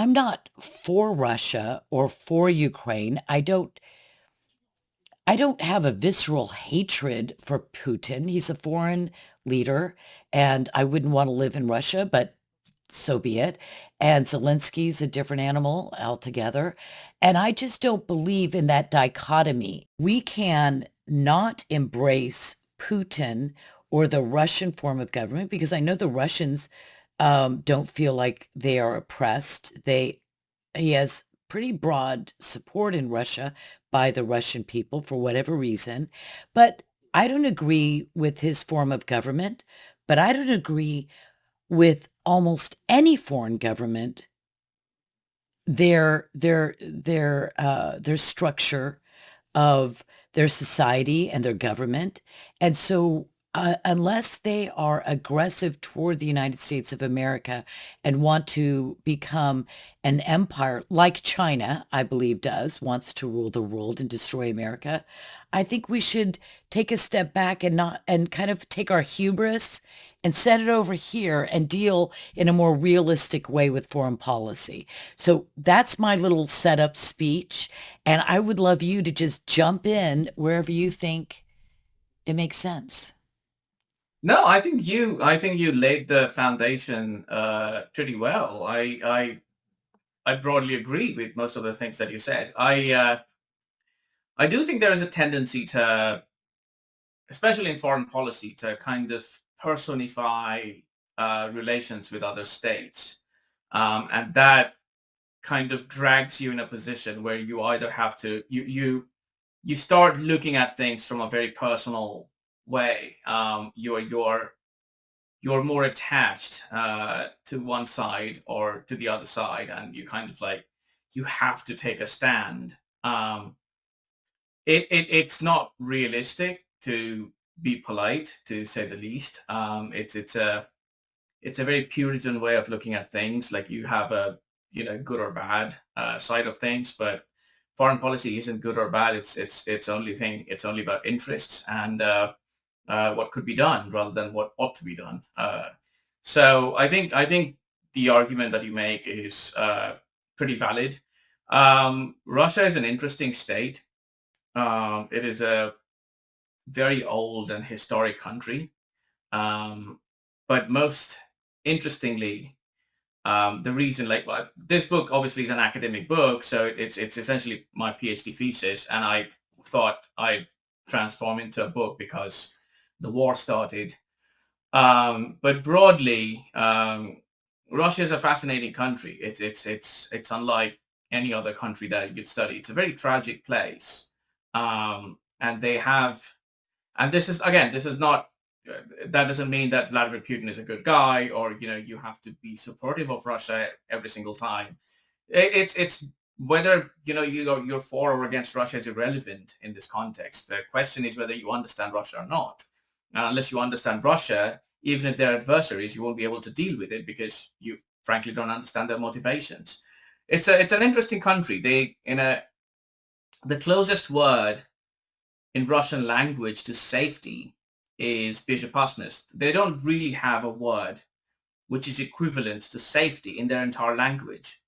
I'm not for Russia or for Ukraine. I don't have a visceral hatred for Putin. He's a foreign leader, and I wouldn't want to live in Russia, but so be it. And Zelensky's a different animal altogether. And I just don't believe in that dichotomy. We can not embrace Putin or the Russian form of government because I know the Russians don't feel like they are oppressed. He has pretty broad support in Russia by the Russian people for whatever reason. But I don't agree with his form of government, but I don't agree with almost any foreign government, their structure of their society and their government. And so unless they are aggressive toward the United States of America and want to become an empire like China, I believe wants to rule the world and destroy America, I think we should take a step back and not and kind of take our hubris and set it over here and deal in a more realistic way with foreign policy. So that's my little setup speech. And I would love you to just jump in wherever you think it makes sense. No, I think you laid the foundation pretty well. I broadly agree with most of the things that you said. I do think there is a tendency to, especially in foreign policy, to kind of personify relations with other states, and that kind of drags you in a position where you either have to you start looking at things from a very personal way. You're more attached to one side or to the other side, and you kind of like you have to take a stand. Um, it's not realistic to be polite, to say the least. It's a very Puritan way of looking at things. Like you have a good or bad side of things, but foreign policy isn't good or bad. It's only about interests and what could be done rather than what ought to be done. So I think the argument that you make is pretty valid. Russia is an interesting state. It is a very old and historic country. Um, but most interestingly, the reason, like, well, this book obviously is an academic book, so it's essentially my PhD thesis, and I thought I'd transform into a book because the war started. But broadly, Russia is a fascinating country. It's unlike any other country that you could study. It's a very tragic place, and they have, and this is again, this is not. That doesn't mean that Vladimir Putin is a good guy, or you have to be supportive of Russia every single time. It's whether you're for or against Russia is irrelevant in this context. The question is whether you understand Russia or not. Now, unless you understand Russia, even if they're adversaries, you won't be able to deal with it because you frankly don't understand their motivations. It's an interesting country. The closest word in Russian language to safety is bezopasnost. They don't really have a word which is equivalent to safety in their entire language.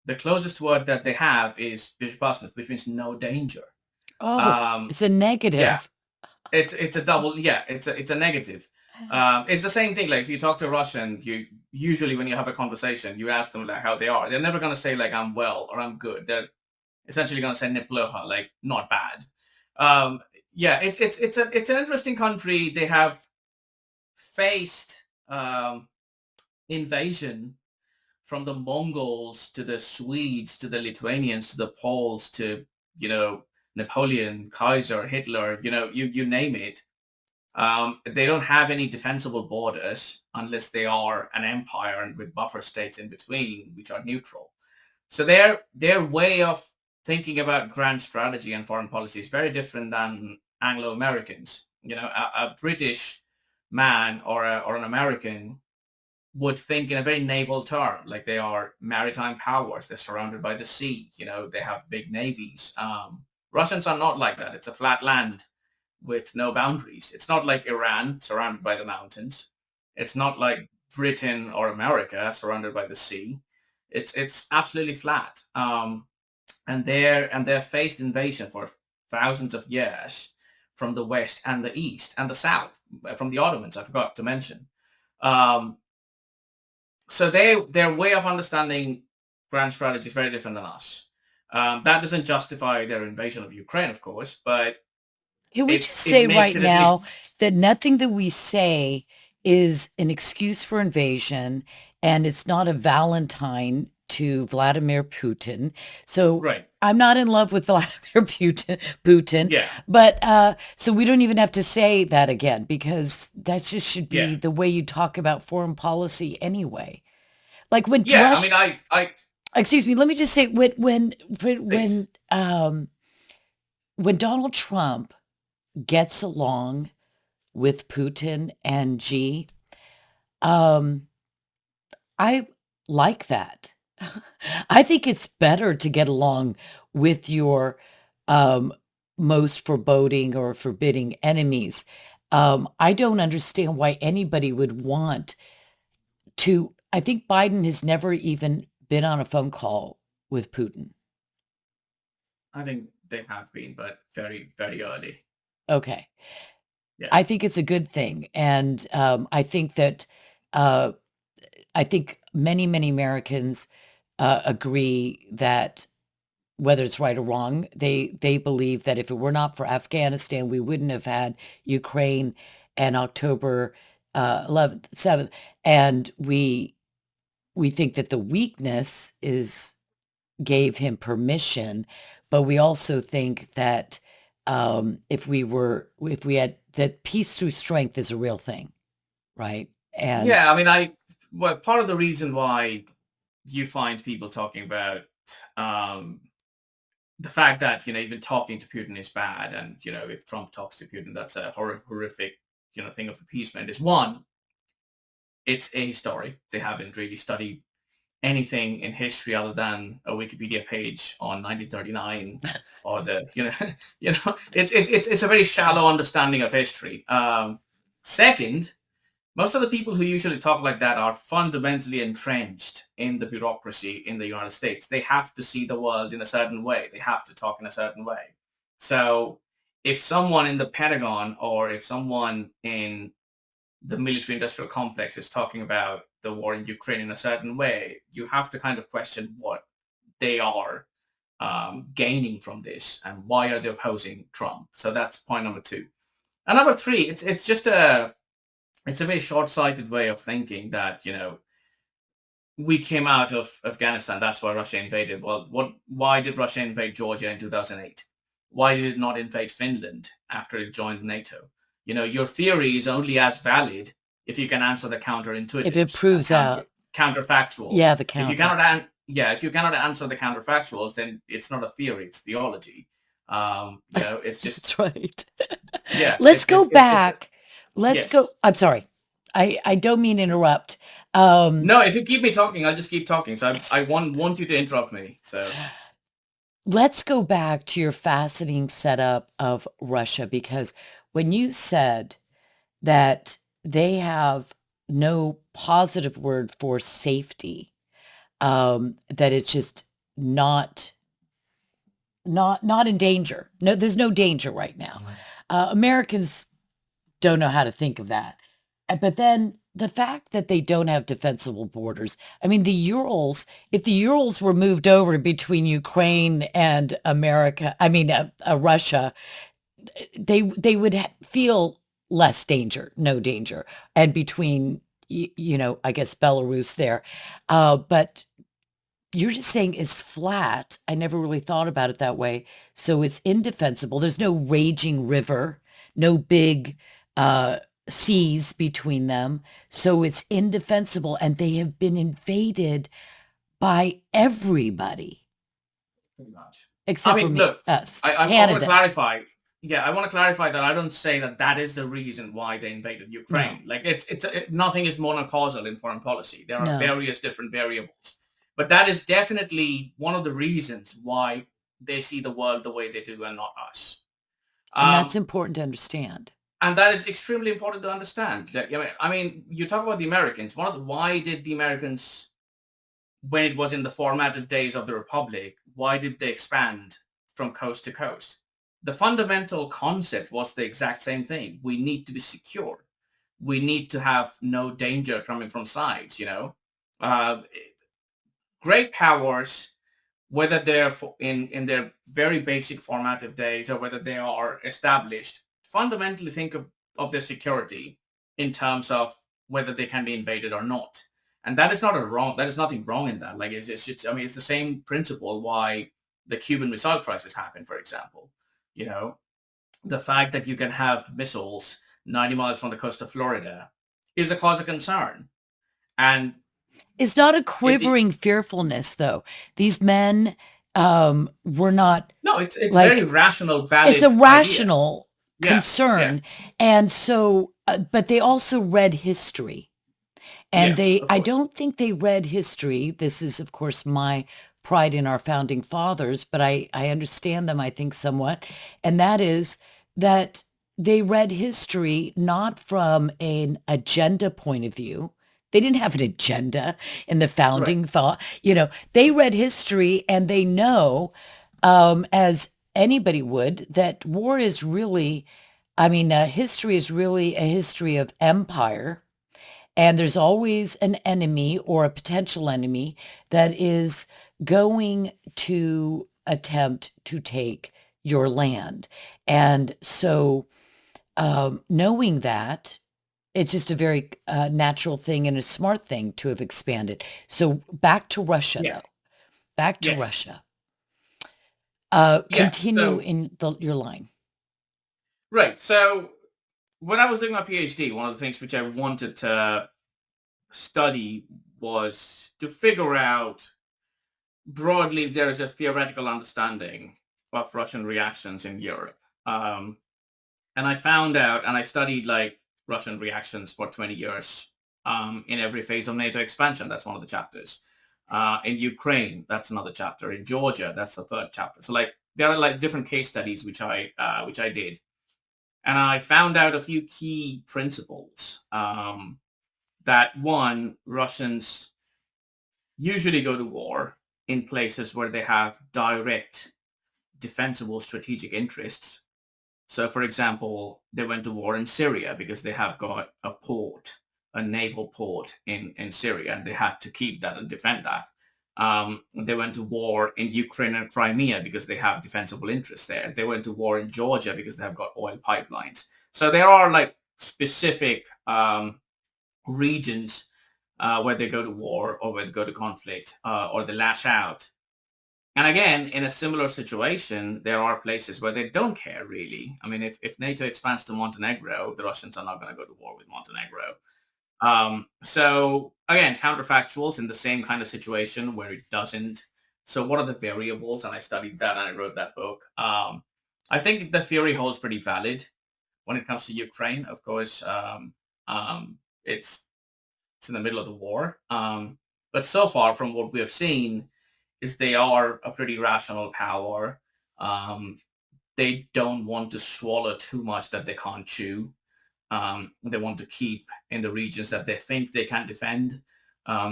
The closest word that they have is bezopasnost, which means no danger. Oh, Um, it's a yeah, negative. it's a double. Yeah, it's a negative. It's the same thing. Like if you talk to a Russian, you usually when you have a conversation, you ask them like how they are. They're never gonna say like I'm well or I'm good. They're essentially gonna say neplokha, like not bad. Um, yeah, it's an interesting country. They have faced invasion from the Mongols to the Swedes to the Lithuanians to the Poles to you know Napoleon, Kaiser, Hitler. You name it. They don't have any defensible borders unless they are an empire and with buffer states in between, which are neutral. So their way of thinking about grand strategy and foreign policy is very different than Anglo-Americans. A British man or an American would think in a very naval term, like they are maritime powers. They're surrounded by the sea. They have big navies. Russians are not like that. It's a flat land with no boundaries. It's not like Iran surrounded by the mountains. It's not like Britain or America surrounded by the sea. It's absolutely flat. And they're faced invasion for thousands of years from the west and the east and the south, from the Ottomans. I forgot to mention. Um, so their way of understanding grand strategy is very different than us. That doesn't justify their invasion of Ukraine, of course, but Can we just it say makes right it at now least that nothing that we say is an excuse for invasion and it's not a Valentine to Vladimir Putin. So right. I'm not in love with Vladimir Putin, Yeah, but so we don't even have to say that again because that just should yeah, be the way you talk about foreign policy anyway. Like when yeah. I mean, excuse me, let me just say please. when Donald Trump gets along with Putin and Xi. Um, I like that. I think it's better to get along with your um, most foreboding or forbidding enemies. I don't understand why anybody would want to. I think Biden has never even been on a phone call with Putin. I think they have been, but very, very early. Okay. Yeah. I think it's a good thing. And I think that uh, I think many, many Americans agree that whether it's right or wrong, they believe that if it were not for Afghanistan, we wouldn't have had Ukraine and October 11th, 7th, and we think that the weakness is gave him permission, but we also think that if we had that peace through strength is a real thing, right? And Yeah, I mean, well, part of the reason why you find people talking about um, the fact that, even talking to Putin is bad, and, if Trump talks to Putin, that's a horrific, thing of appeasement, is one, it's a story. They haven't really studied anything in history other than a Wikipedia page on 1939 or it's a very shallow understanding of history. Second, most of the people who usually talk like that are fundamentally entrenched in the bureaucracy in the United States. They have to see the world in a certain way. They have to talk in a certain way. So if someone in the Pentagon or if someone in the military industrial complex is talking about the war in Ukraine in a certain way, you have to kind of question what they are gaining from this and why are they opposing Trump. So that's point number two. And number three, it's a very short-sighted way of thinking that, we came out of Afghanistan. That's why Russia invaded. Well, why did Russia invade Georgia in 2008? Why did it not invade Finland after it joined NATO? Your theory is only as valid if you can answer the if it counterintuitives and proves out, counterfactuals. yeah, the counter. If you cannot answer the counterfactuals, then it's not a theory, it's theology. It's just, That's right. yeah, Let's go it's back. Let's yes. go. I'm sorry. I don't mean to interrupt. Um, No, if you keep me talking, I'll just keep talking. So I want you to interrupt me. So let's go back to your fascinating setup of Russia because when you said that they have no positive word for safety, that it's just not not in danger. No, there's no danger right now. Americans don't know how to think of that. But then the fact that they don't have defensible borders, I mean, the Urals, if the Urals were moved over between Ukraine and America, I mean, Russia, they would feel less danger, no danger. And between, I guess Belarus there. But you're just saying it's flat. I never really thought about it that way. So it's indefensible. There's no raging river, no big uh, seas between them. So it's indefensible. And they have been invaded by everybody pretty much. I except for mean, me, look, us, I want to Canada. clarify. Yeah, I want to clarify that I don't say that that is the reason why they invaded No, Ukraine. Like nothing is monocausal in foreign policy. There are no. various different variables, but that is definitely one of the reasons why they see the world the way they do and not us. And that's Um, important to understand. and that is extremely important to understand. Like, I mean, you talk about the Americans. Why did the Americans when it was in the formative days of the Republic, why did they expand from coast to coast? The fundamental concept was the exact same thing. We need to be secure. We need to have no danger coming from sides, you know. Uh, Great powers, whether they're in their very basic formative days or whether they are established, fundamentally think of their security in terms of whether they can be invaded or not. And that is not a wrong, that is nothing wrong in that. Like I mean, it's the same principle why the Cuban Missile Crisis happened, for example. You know, the fact that you can have missiles 90 miles from the coast of Florida is a cause of concern. And It's not a it quivering fearfulness, though. These men were not no, it's very like, rational, it's a valid idea. rational Yeah, yeah, concern. And so, but they also read history. And yeah, they, of I course. don't think they read history. This is, of course, my pride in our founding fathers, but I understand them, I think, somewhat. And that is that they read history not from an agenda point of view. They didn't have an agenda in the Right. founding thought. They read history and they know, as anybody would, that war is really, history is really a history of empire, and there's always an enemy or a potential enemy that is going to attempt to take your land. And so, knowing that, it's just a very natural thing and a smart thing to have expanded. So back to Russia, Yeah. though. Back to Yes. Russia. Yeah. Continue So in your line. right. So when I was doing my PhD, one of the things which I wanted to study was to figure out broadly if there is a theoretical understanding of Russian reactions in Europe. And I found out, and I studied like Russian reactions for 20 years in every phase of NATO expansion. That's one of the chapters. In Ukraine, that's another chapter. In Georgia, that's the third chapter. So like there are like different case studies which I did, and I found out a few key principles. That one, Russians usually go to war in places where they have direct defensible strategic interests. So, for example, they went to war in Syria because they have got a port, a naval port in Syria, and they had to keep that and defend that. They went to war in Ukraine and Crimea because they have defensible interests there. They went to war in Georgia because they have got oil pipelines. So there are like specific regions where they go to war or where they go to conflict or they lash out. And again, in a similar situation, there are places where they don't care really. I mean, if NATO expands to Montenegro, the Russians are not going to go to war with Montenegro. So again, counterfactuals in the same kind of situation where it doesn't. So what are the variables? And I studied that and I wrote that book. I think the theory holds pretty valid when it comes to Ukraine. Of course, um, it's it's in the middle of the war. But so far, from what we have seen, is they are a pretty rational power. Um, they don't want to swallow too much that they can't chew. They want to keep in the regions that they think they can defend.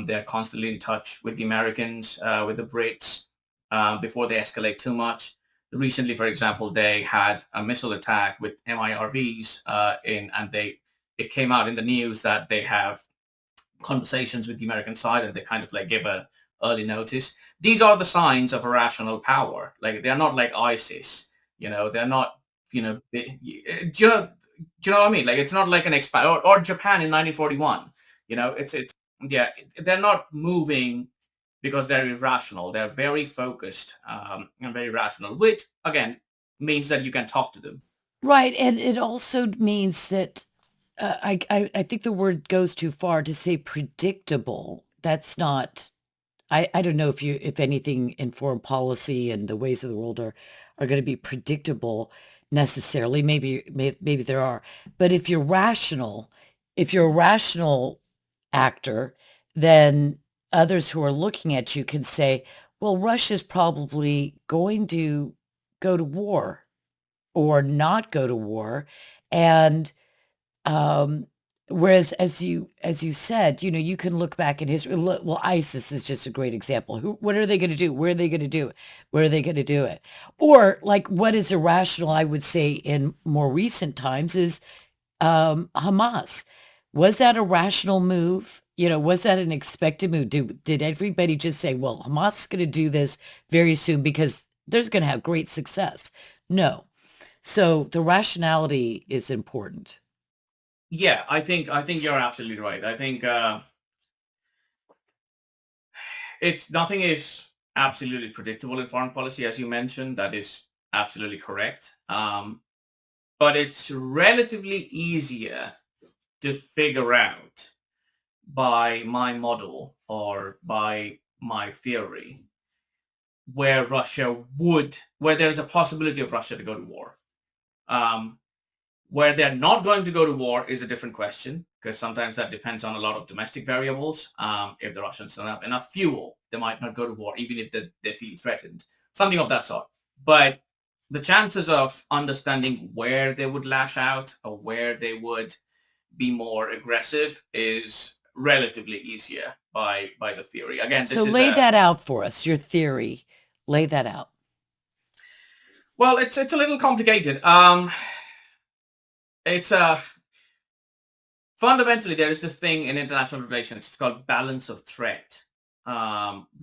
They're constantly in touch with the Americans, with the Brits, before they escalate too much. Recently, for example, they had a missile attack with MIRVs and it came out in the news that they have conversations with the American side and they kind of like give a early notice. These are the signs of a rational power. Like they're not like ISIS, they're not, do you know, what I mean? Like it's not like an expand or Japan in 1941, yeah, they're not moving because they're irrational. They're very focused and very rational, which again means that you can talk to them. Right, and it also means that, I think the word goes too far to say predictable. That's not, I don't know if anything in foreign policy and the ways of the world are gonna be predictable necessarily. Maybe there are. But if you're a rational actor, then others who are looking at you can say, "Well, Russia's probably going to go to war or not go to war." And, um, Whereas, as you said, you can look back at history. Well, ISIS is just a great example. What are they going to do? Where are they going to do it? Where are they going to do it? Or like, what is irrational? I would say in more recent times is Hamas. Was that a rational move? Was that an expected move? Did everybody just say, well, Hamas is going to do this very soon because they're going to have great success? No. So the rationality is important. Yeah, I think you're absolutely right. I think it's nothing is absolutely predictable in foreign policy, as you mentioned. That is absolutely correct. But it's relatively easier to figure out by my model or by my theory where there's a possibility of Russia to go to war. Um, Where they're not going to go to war is a different question, because sometimes that depends on a lot of domestic variables. If the Russians don't have enough fuel, they might not go to war, even if they feel threatened, something of that sort. But the chances of understanding where they would lash out or where they would be more aggressive is relatively easier by the theory. Again, So this is lay a that out for us, your theory. Lay that out. well, it's a little complicated. It's Fundamentally, there is this thing in international relations. It's called balance of threat.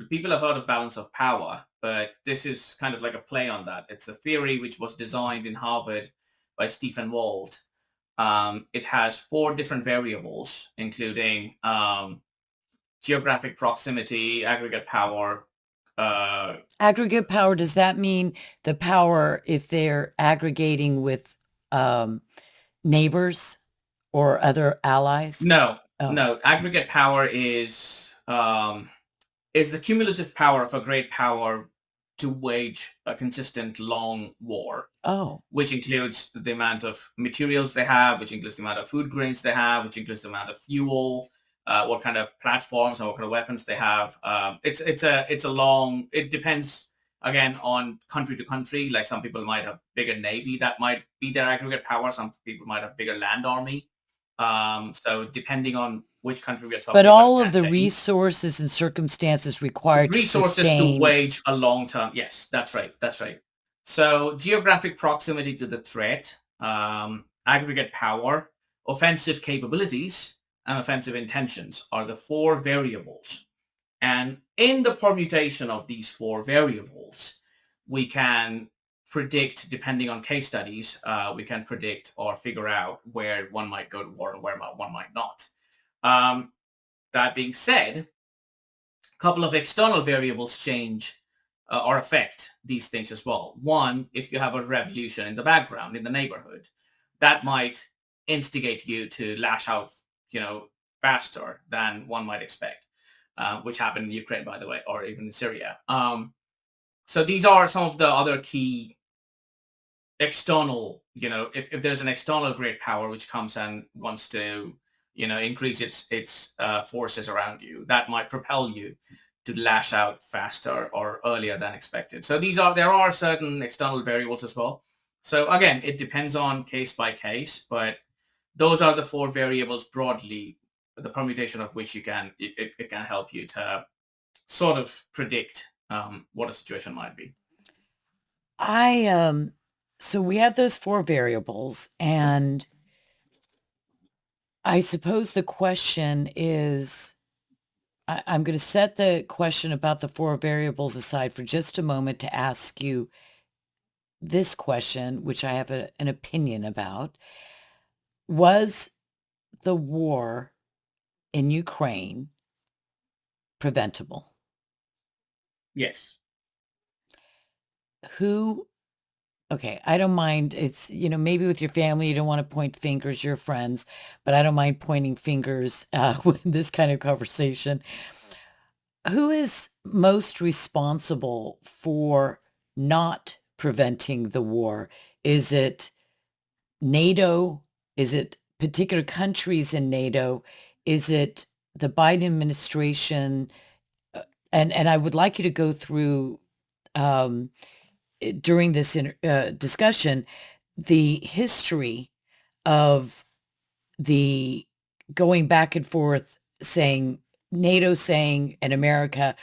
People have heard of balance of power, but this is kind of like a play on that. It's a theory which was designed in Harvard by Stephen Wald. It has four different variables, including geographic proximity, aggregate power. Uh, Aggregate power, does that mean the power if they're aggregating with um, neighbors or other allies? no, Oh, no, aggregate power is the cumulative power of a great power to wage a consistent long war, oh. which includes the amount of materials they have, which includes the amount of food grains they have, which includes the amount of fuel, what kind of platforms and what kind of weapons they have. It's a long. It depends again on country to country. Like some people might have bigger navy that might be their aggregate power. Some people might have bigger land army. So depending on which country we're But talking about, it all of can the change. resources and circumstances required to Resources to sustain. wage a long term. Yes, that's right. That's right. So geographic proximity to the threat, aggregate power, offensive capabilities, and offensive intentions are the four variables. And in the permutation of these four variables, we can predict, depending on case studies, we can predict or figure out where one might go to war and where one might not. Um, that being said, couple of external variables change or affect these things as well. One, if you have a revolution in the background in the neighborhood, that might instigate you to lash out, faster than one might expect, which happened in Ukraine, by the way, or even in Syria. So these are some of the other key external, if there's an external great power which comes and wants to, increase its forces around you, that might propel you to lash out faster or earlier than expected. So there are certain external variables as well. So again, it depends on case by case, but those are the four variables broadly, the permutation of which it can help you to sort of predict what a situation might be. I so we have those four variables, and I suppose the question is, I'm going to set the question about the four variables aside for just a moment to ask you this question, which I have an opinion about. Was the war in Ukraine preventable? Yes. Who Okay, I don't mind. It's, maybe with your family, you don't want to point fingers, your friends, but I don't mind pointing fingers with this kind of conversation. Who is most responsible for not preventing the war? Is it NATO? Is it particular countries in NATO? Is it the Biden administration? And I would like you to go through um, during this discussion the history of the going back and forth saying NATO saying and America,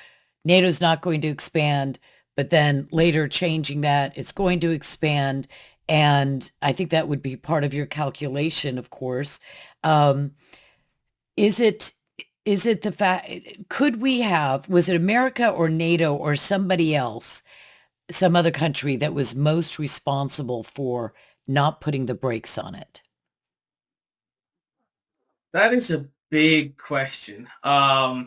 NATO's not going to expand, but then later changing that it's going to expand. And I think that would be part of your calculation, of course. Um, is it is it the fact, could we have, was it America or NATO or somebody else, some other country that was most responsible for not putting the brakes on it? That is a big question. I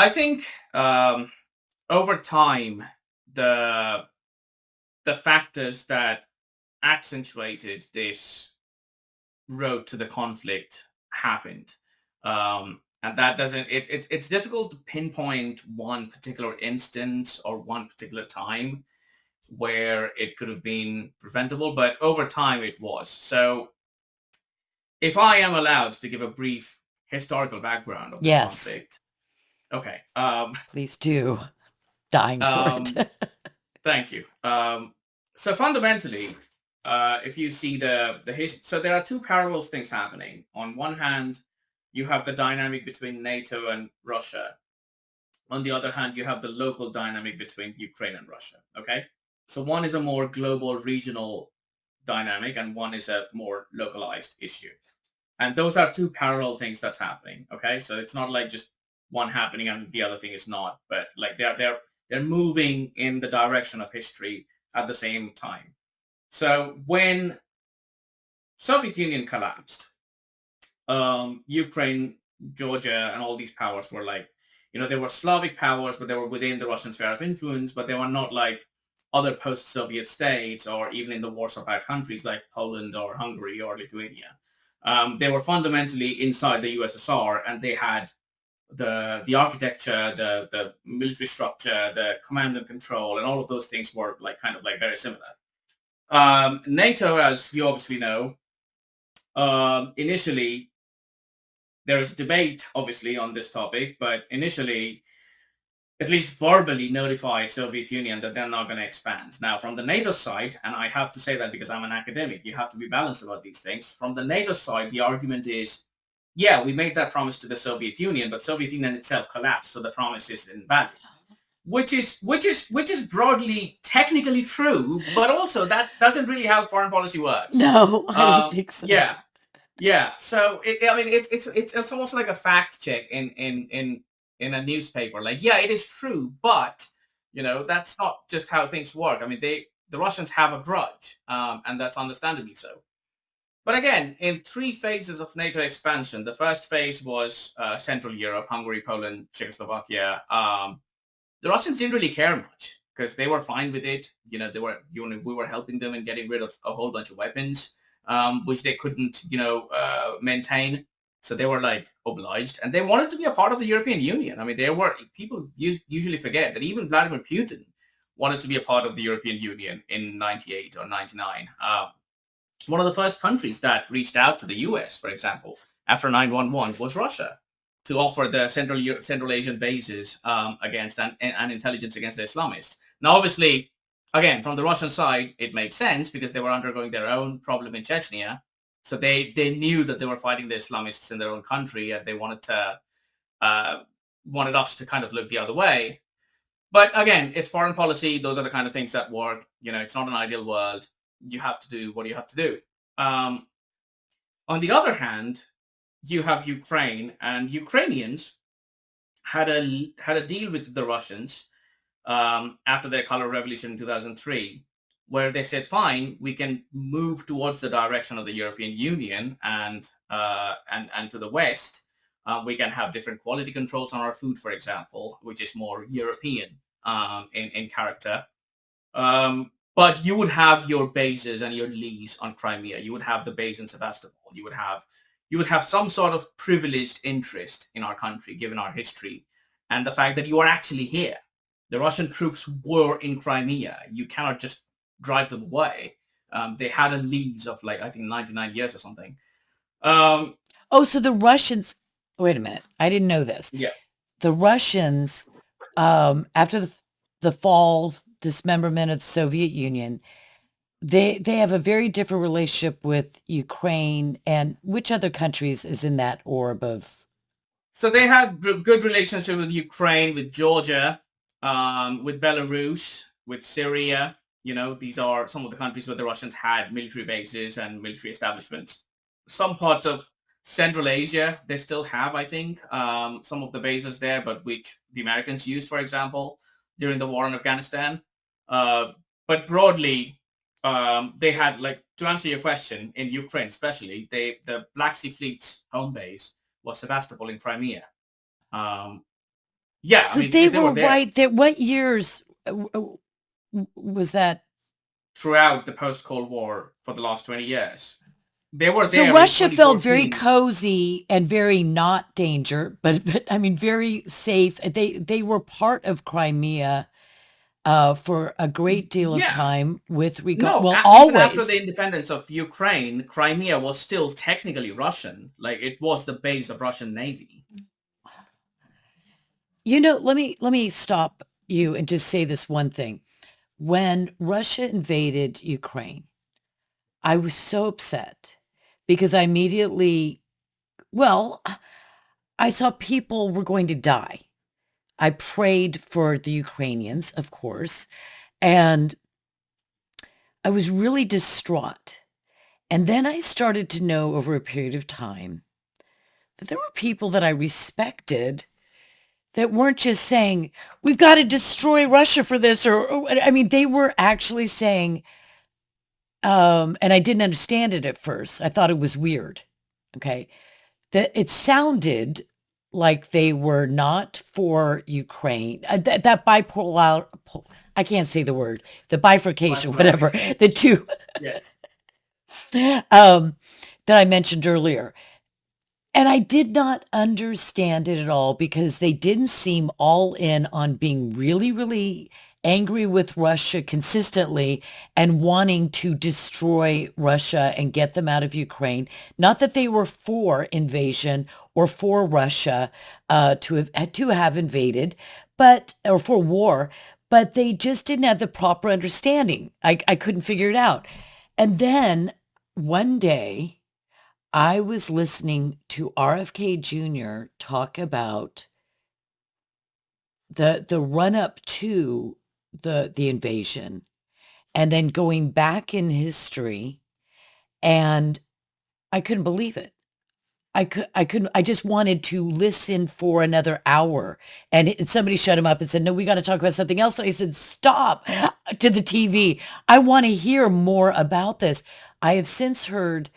think um, over time, the the factors that accentuated this road to the conflict happened. And that doesn't, it's difficult to pinpoint one particular instance or one particular time where it could have been preventable, but over time it was. So if I am allowed to give a brief historical background of this Yes, conflict, okay. please do. Dying for it. Um, Thank you. So fundamentally, if you see so there are two parallel things happening. On one hand, you have the dynamic between NATO and Russia. On the other hand, you have the local dynamic between Ukraine and Russia. Okay, so one is a more global, regional dynamic, and one is a more localized issue. And those are two parallel things that's happening. Okay, so it's not like just one happening and the other thing is not, but like they're moving in the direction of history at the same time. So when Soviet Union collapsed, Ukraine, Georgia, and all these powers were like, they were Slavic powers, but they were within the Russian sphere of influence, but they were not like other post-Soviet states or even in the Warsaw Pact countries like Poland or Hungary or Lithuania. They were fundamentally inside the USSR, and they had the architecture, the military structure, the command and control, and all of those things were like kind of like very similar. NATO, as you obviously know, initially there is debate obviously on this topic, but initially at least verbally notify Soviet Union that they're not going to expand. Now, from the NATO side, and I have to say that because I'm an academic, you have to be balanced about these things. From the NATO side, the argument is, yeah, we made that promise to the Soviet Union, but Soviet Union itself collapsed, so the promise is invalid. Which is broadly technically true, but also that doesn't really how foreign policy works. No, I don't think so. Yeah, yeah. So I mean, it's almost like a fact check in a newspaper. Like, yeah, it is true, but that's not just how things work. I mean, the Russians have a grudge, and that's understandably so. But again, in three phases of NATO expansion, the first phase was Central Europe, Hungary, Poland, Czechoslovakia. The Russians didn't really care much because they were fine with it. We were helping them in getting rid of a whole bunch of weapons, which they couldn't, maintain. So they were like obliged, and they wanted to be a part of the European Union. I mean, people usually forget that even Vladimir Putin wanted to be a part of the European Union in 98 or 99. One of the first countries that reached out to the US, for example, after 9/11 was Russia to offer the Central Asian bases against and intelligence against the Islamists. Now, obviously, again, from the Russian side, it made sense because they were undergoing their own problem in Chechnya. So they knew that they were fighting the Islamists in their own country, and they wanted us to kind of look the other way. But again, it's foreign policy. Those are the kind of things that work. It's not an ideal world. You have to do what you have to do. Um, on the other hand, you have Ukraine, and Ukrainians had a deal with the Russians after their color revolution in 2003, where they said, fine, we can move towards the direction of the European Union and to the West. We can have different quality controls on our food, for example, which is more European in character. But you would have your bases and your lease on Crimea. You would have the base in Sevastopol. You would have some sort of privileged interest in our country, given our history and the fact that you are actually here. The Russian troops were in Crimea. You cannot just drive them away. They had a lease of like, I think 99 years or something. Oh, so the Russians, wait a minute. I didn't know this. Yeah. The Russians, after the fall, dismemberment of the Soviet Union, they have a very different relationship with Ukraine, and which other countries is in that orb of? So they had good relationship with Ukraine, with Georgia, with Belarus, with Syria. These are some of the countries where the Russians had military bases and military establishments. Some parts of Central Asia, they still have, I think, some of the bases there, but which the Americans used, for example, during the war in Afghanistan. Uh, but broadly, they had, like, to answer your question, in Ukraine especially, the Black Sea Fleet's home base was Sevastopol in Crimea. Um, yeah, I So mean, they they were were there right there. What years was that? throughout the post-Cold War for the last 20 years. They were So there in Russia felt very 2014. cozy and very not danger, but I mean very safe. They were part of Crimea for a great deal of Yeah, time with regard. no, Well, even after the always. independence of Ukraine, Crimea was still technically Russian. Like, it was the base of Russian Navy. Let me stop you and just say this one thing. When Russia invaded Ukraine, I was so upset because I immediately, well, I saw people were going to die. I prayed for the Ukrainians, of course, and I was really distraught. And then I started to know over a period of time that there were people that I respected that weren't just saying, we've got to destroy Russia for this, I mean, they were actually saying, and I didn't understand it at first. I thought it was weird. Okay. That it sounded like they were not for Ukraine. That bipolar, I can't say the word, the bifurcation, whatever, Bifurcation. the two Yes. um, that I mentioned earlier. And I did not understand it at all because they didn't seem all in on being really, really angry with Russia consistently and wanting to destroy Russia and get them out of Ukraine. Not that they were for invasion or for Russia to have invaded, but or for war, but they just didn't have the proper understanding. I couldn't figure it out. And then one day I was listening to RFK Jr. talk about the run up to the invasion and then going back in history, and I couldn't believe it. I couldn't, I just wanted to listen for another hour, and somebody shut him up and said, "No, we got to talk about something else." And I said, "Stop," to the TV. I want to hear more about this. I have since heard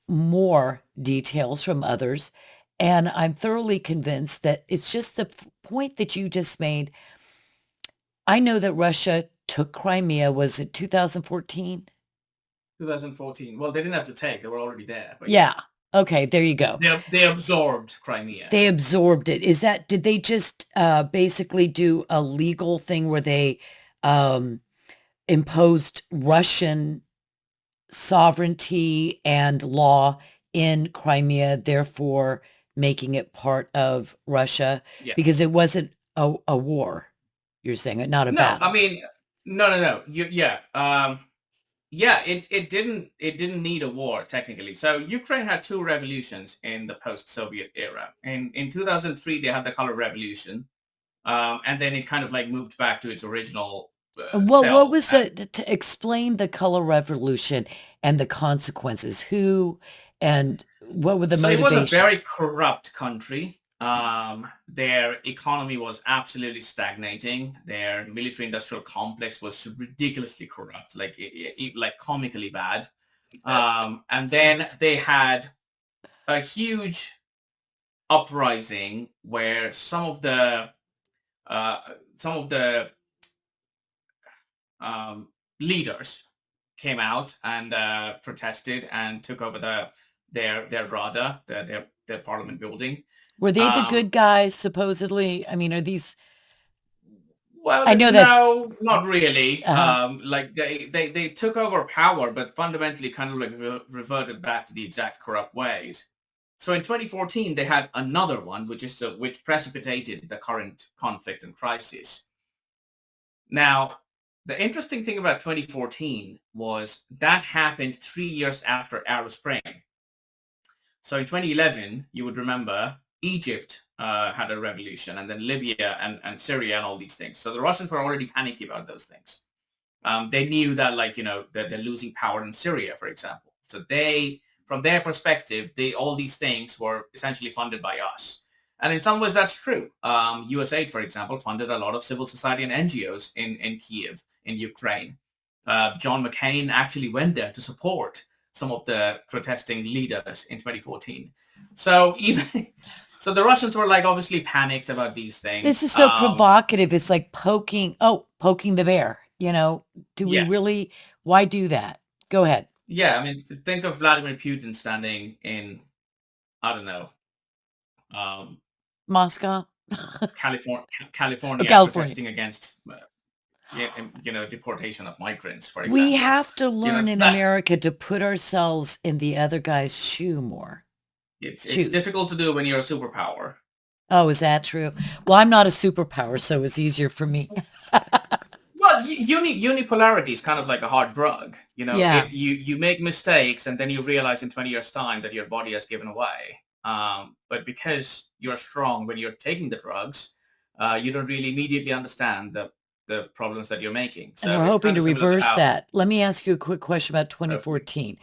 more details from others. And I'm thoroughly convinced that it's just the point that you just made. I know that Russia took Crimea, was it 2014? 2014. Well, they didn't have to take. They were already there. But yeah, Yeah. Okay, there you go. they absorbed Crimea. They absorbed it. Did they just basically do a legal thing where they um, imposed Russian sovereignty and law in Crimea, therefore making it part of Russia Yeah. because it wasn't a war, you're saying, not a No, I battle. mean, no. Yeah. Yeah, it didn't need a war technically. So Ukraine had two revolutions in the post-Soviet era. In 2003 they had the color revolution, and then it kind of like moved back to its original Well, what self. was it to explain the color revolution and the consequences? Who and what were the So it was a very motivations? corrupt country. Their economy was absolutely stagnating. Their military-industrial complex was ridiculously corrupt, like comically bad. And then they had a huge uprising where uh, some of the leaders came out and protested and took over their Rada, their parliament building. Were they the Um, good guys, supposedly? I mean, are these, well, I know that's, no, not really. uh Like they took over power, but fundamentally kind of like reverted back to the exact corrupt ways. So in 2014, they had another one, which precipitated the current conflict and crisis. Now, The interesting thing about 2014 was that happened 3 years after Arab Spring. So in 2011, you would remember Egypt had a revolution, and then Libya and Syria and all these things. So the Russians were already panicky about those things. They knew that, like, that they're losing power in Syria, for example. So they, from their perspective, all these things were essentially funded by us. And in some ways, that's true. USAID, for example, funded a lot of civil society and NGOs in Kiev, in Ukraine. John McCain actually went there to support some of the protesting leaders in 2014. So even so, the Russians were, like, obviously panicked about these This things. is so provocative. It's like poking the bear. Do we Yeah, really, why do that? Go ahead. yeah. I mean, think of Vladimir Putin standing in, I don't know, um, Moscow? California, Oh, California California. protesting against, deportation of migrants, for We example. have to learn in That America to put ourselves in the other guy's it's shoes. difficult to do when you're a superpower. Oh, is that true? Well, I'm not a superpower, so it's easier for me. Well, unipolarity is kind of like a hard drug. Yeah. You make mistakes, and then you realize in 20 years' time that your body has given away. But because you're strong when you're taking the drugs, you don't really immediately understand the problems that you're making. And So we're it's hoping kind to of similar to reverse how, that. Let me ask you a quick question about hopefully. 2014.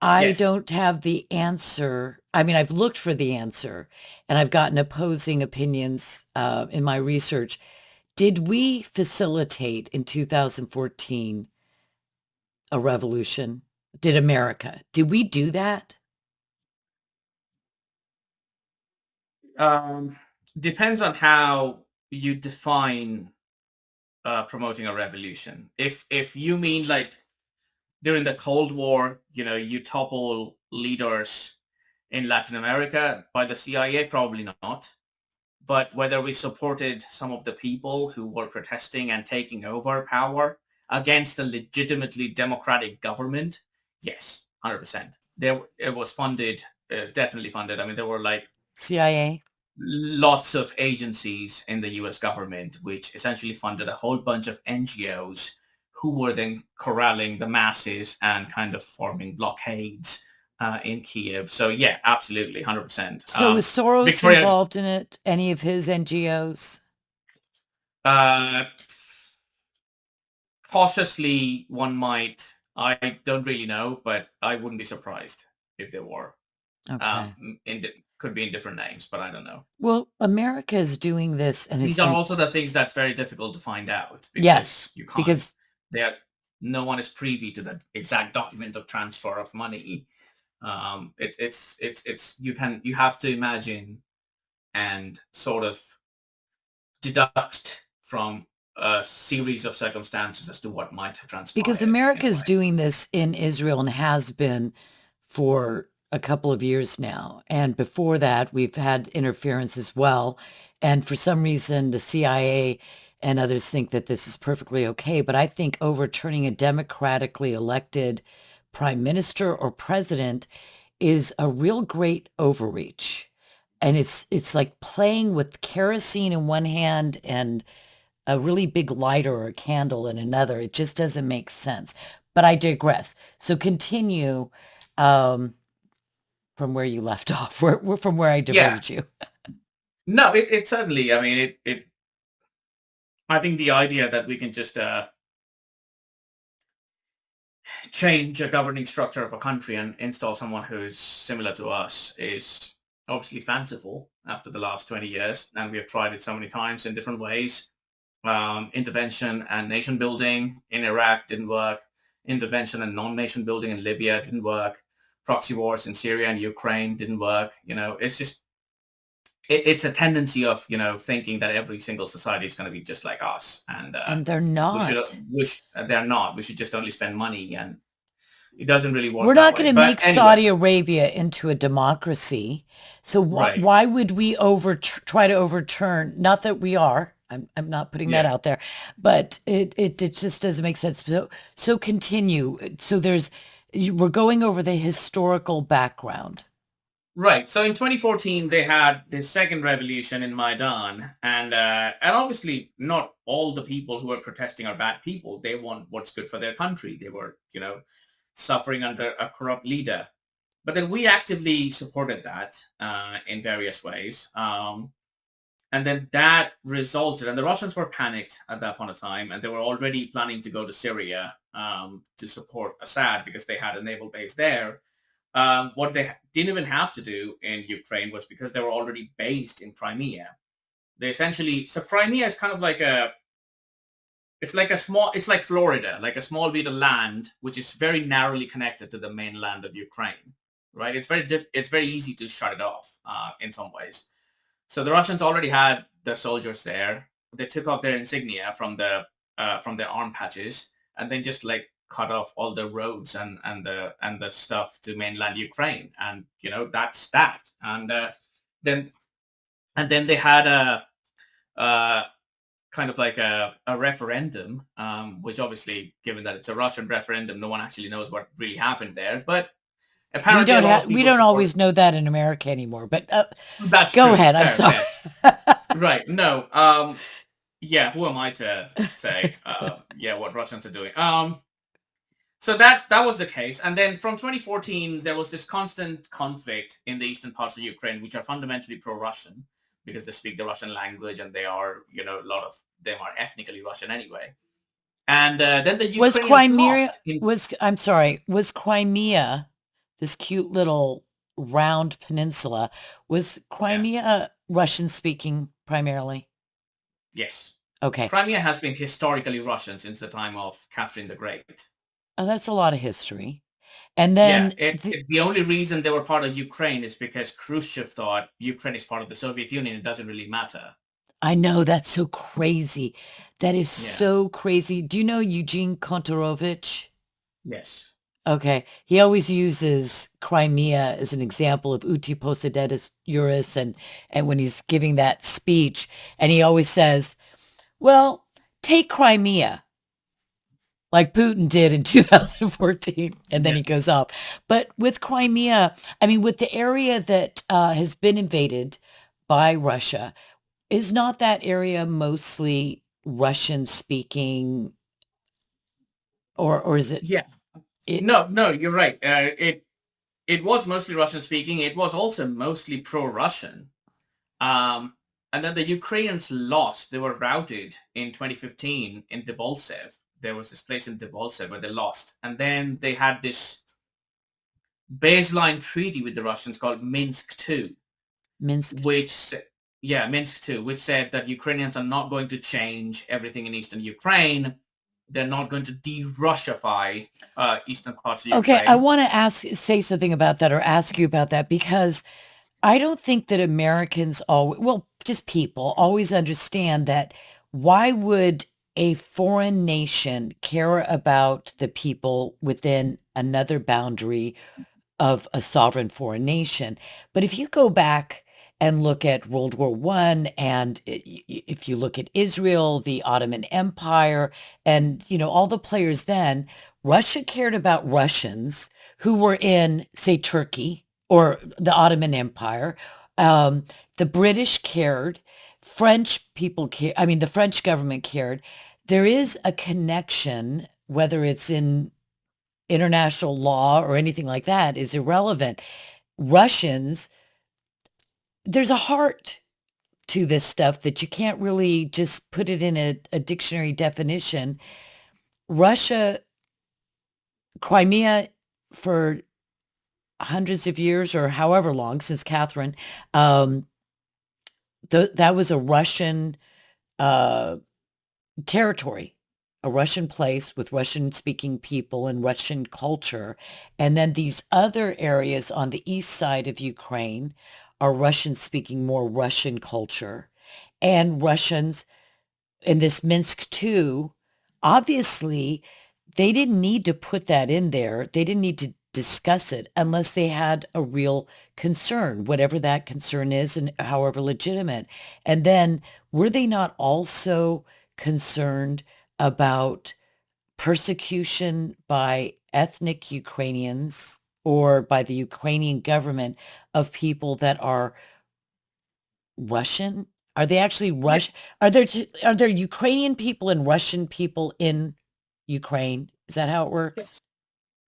I Yes. don't have the answer. I mean, I've looked for the answer and I've gotten opposing opinions in my research. Did we facilitate in 2014 a revolution? Did America? Did we do that? Um, Depends on how you define promoting a revolution. If you mean, like, during the Cold War, you topple leaders in Latin America by the CIA, probably not. But whether we supported some of the people who were protesting and taking over power against a legitimately democratic government, yes, 100%. It was funded, definitely funded. I mean, there were, like, CIA? lots of agencies in the US government which essentially funded a whole bunch of NGOs who were then corralling the masses and kind of forming blockades in Kiev. So yeah, absolutely, 100%. So was Soros Victoria, involved in it? Any of his NGOs? uh, cautiously, one might, I don't really know, but I wouldn't be surprised if there were. Okay. Could be in different names, but I don't know. Well, America is doing this and has These are been, also the things that's very difficult to find out yes, because you can't. because There, no one is privy to the exact document of transfer of money. It's you have to imagine and sort of deduct from a series of circumstances as to what might have transpired in America a is way. doing this in Israel and has been for a couple of years now. And before that, we've had interference as well. And for some reason, the CIA and others think that this is perfectly okay. But I think overturning a democratically elected prime minister or president is a real great overreach. And it's like playing with kerosene in one hand and a really big lighter or a candle in another. It just doesn't make sense. But I digress. So continue um, from where you left off, from where I Yeah, diverted you. no, it certainly. I mean, it. I think the idea that we can just change a governing structure of a country and install someone who's similar to us is obviously fanciful after the last 20 years. And we have tried it so many times in different ways. Intervention and nation building in Iraq didn't work. Intervention and non-nation building in Libya didn't work. Proxy wars in Syria and Ukraine didn't work. It's just, it's a tendency of, thinking that every single society is going to be just like us. And And they're we should, not. which they're not. We should just only spend money, and it doesn't really work We're that not way. going to But make anyway, Saudi Arabia into a democracy. So right. why would we try to overturn? Not that we are. I'm not putting that Yeah. out there, but it just doesn't make sense. So continue. So we're going over the historical background. Right. So in 2014, they had the second revolution in Maidan, and obviously not all the people who are protesting are bad people. They want what's good for their country. They were, suffering under a corrupt leader. But then we actively supported that in various ways. And then that resulted, and the Russians were panicked at that point of time, and they were already planning to go to Syria to support Assad because they had a naval base there. What they didn't even have to do in Ukraine was because they were already based in Crimea. They essentially, so Crimea is kind of like it's like Florida, like a small bit of land, which is very narrowly connected to the mainland of Ukraine, right? It's very easy to shut it off in some ways. So the Russians already had their soldiers there. They took off their insignia from their arm patches, and then just like cut off all the roads and the stuff to mainland Ukraine, and that's that. Then then they had a kind of like a referendum, which obviously, given that it's a Russian referendum, no one actually knows what really happened there. But apparently, a lot of We people don't support. always know that in America anymore, but That's go true. ahead. I'm Fair, sorry. fair. Right. No. Yeah. Who am I to say? Yeah, what Russians are doing. So that was the case, and then from 2014, there was this constant conflict in the eastern parts of Ukraine, which are fundamentally pro-Russian because they speak the Russian language, and they are, a lot of them are ethnically Russian anyway. And then the Was Ukrainians Crimea lost in. was I'm sorry, was Crimea, this cute little round peninsula, was Yeah. Crimea Russian speaking primarily? Yes. Okay. Crimea has been historically Russian since the time of Catherine the Great. Oh, that's a lot of history. And Yeah, then the only reason they were part of Ukraine is because Khrushchev thought Ukraine is part of the Soviet Union. It doesn't really matter. I know that's so crazy. That is Yeah. so crazy. Do you know Eugene Kontorovich? Yes. Okay. He always uses Crimea as an example of uti possidetis juris and when he's giving that speech, and he always says, well, take Crimea like Putin did in 2014, and then Yeah. he goes off. But with Crimea, I mean, with the area that has been invaded by Russia, is not that area mostly Russian speaking, or is it Yeah. it? No, no, you're right. It was mostly Russian speaking. It was also mostly pro-Russian. Um, and then the Ukrainians lost. They were routed in 2015 in Debaltseve. There was this place in Debaltseve where they lost. And then they had this baseline treaty with the Russians called Minsk II, Minsk? Minsk II, which said that Ukrainians are not going to change everything in eastern Ukraine. They're not going to de-Russify eastern parts of Okay, I Ukraine. want to say something about that or ask you about that because I don't think that Americans well, just people always understand that why would a foreign nation care about the people within another boundary of a sovereign foreign nation? But if you go back and look at World War One, and if you look at Israel, the Ottoman Empire, and all the players then, Russia cared about Russians who were in, say, Turkey or the Ottoman Empire. Um, the British cared. French people care. I mean, the French government cared. There is a connection, whether it's in international law or anything like that, is irrelevant. Russians, there's a heart to this stuff that you can't really just put it in a dictionary definition. Russia, Crimea, for hundreds of years or however long since Catherine, um, that was a Russian uh, territory, a Russian place with Russian speaking people and Russian culture. And then these other areas on the east side of Ukraine are Russian speaking, more Russian culture. And Russians in this Minsk too, obviously, they didn't need to put that in there. They didn't need to discuss it unless they had a real concern, whatever that concern is and however legitimate. And then were they not also concerned about persecution by ethnic Ukrainians? or by the Ukrainian government of people that are Russian? Are they actually Yeah. Russian? Are there Ukrainian people and Russian people in Ukraine? Is that how it works? Yes.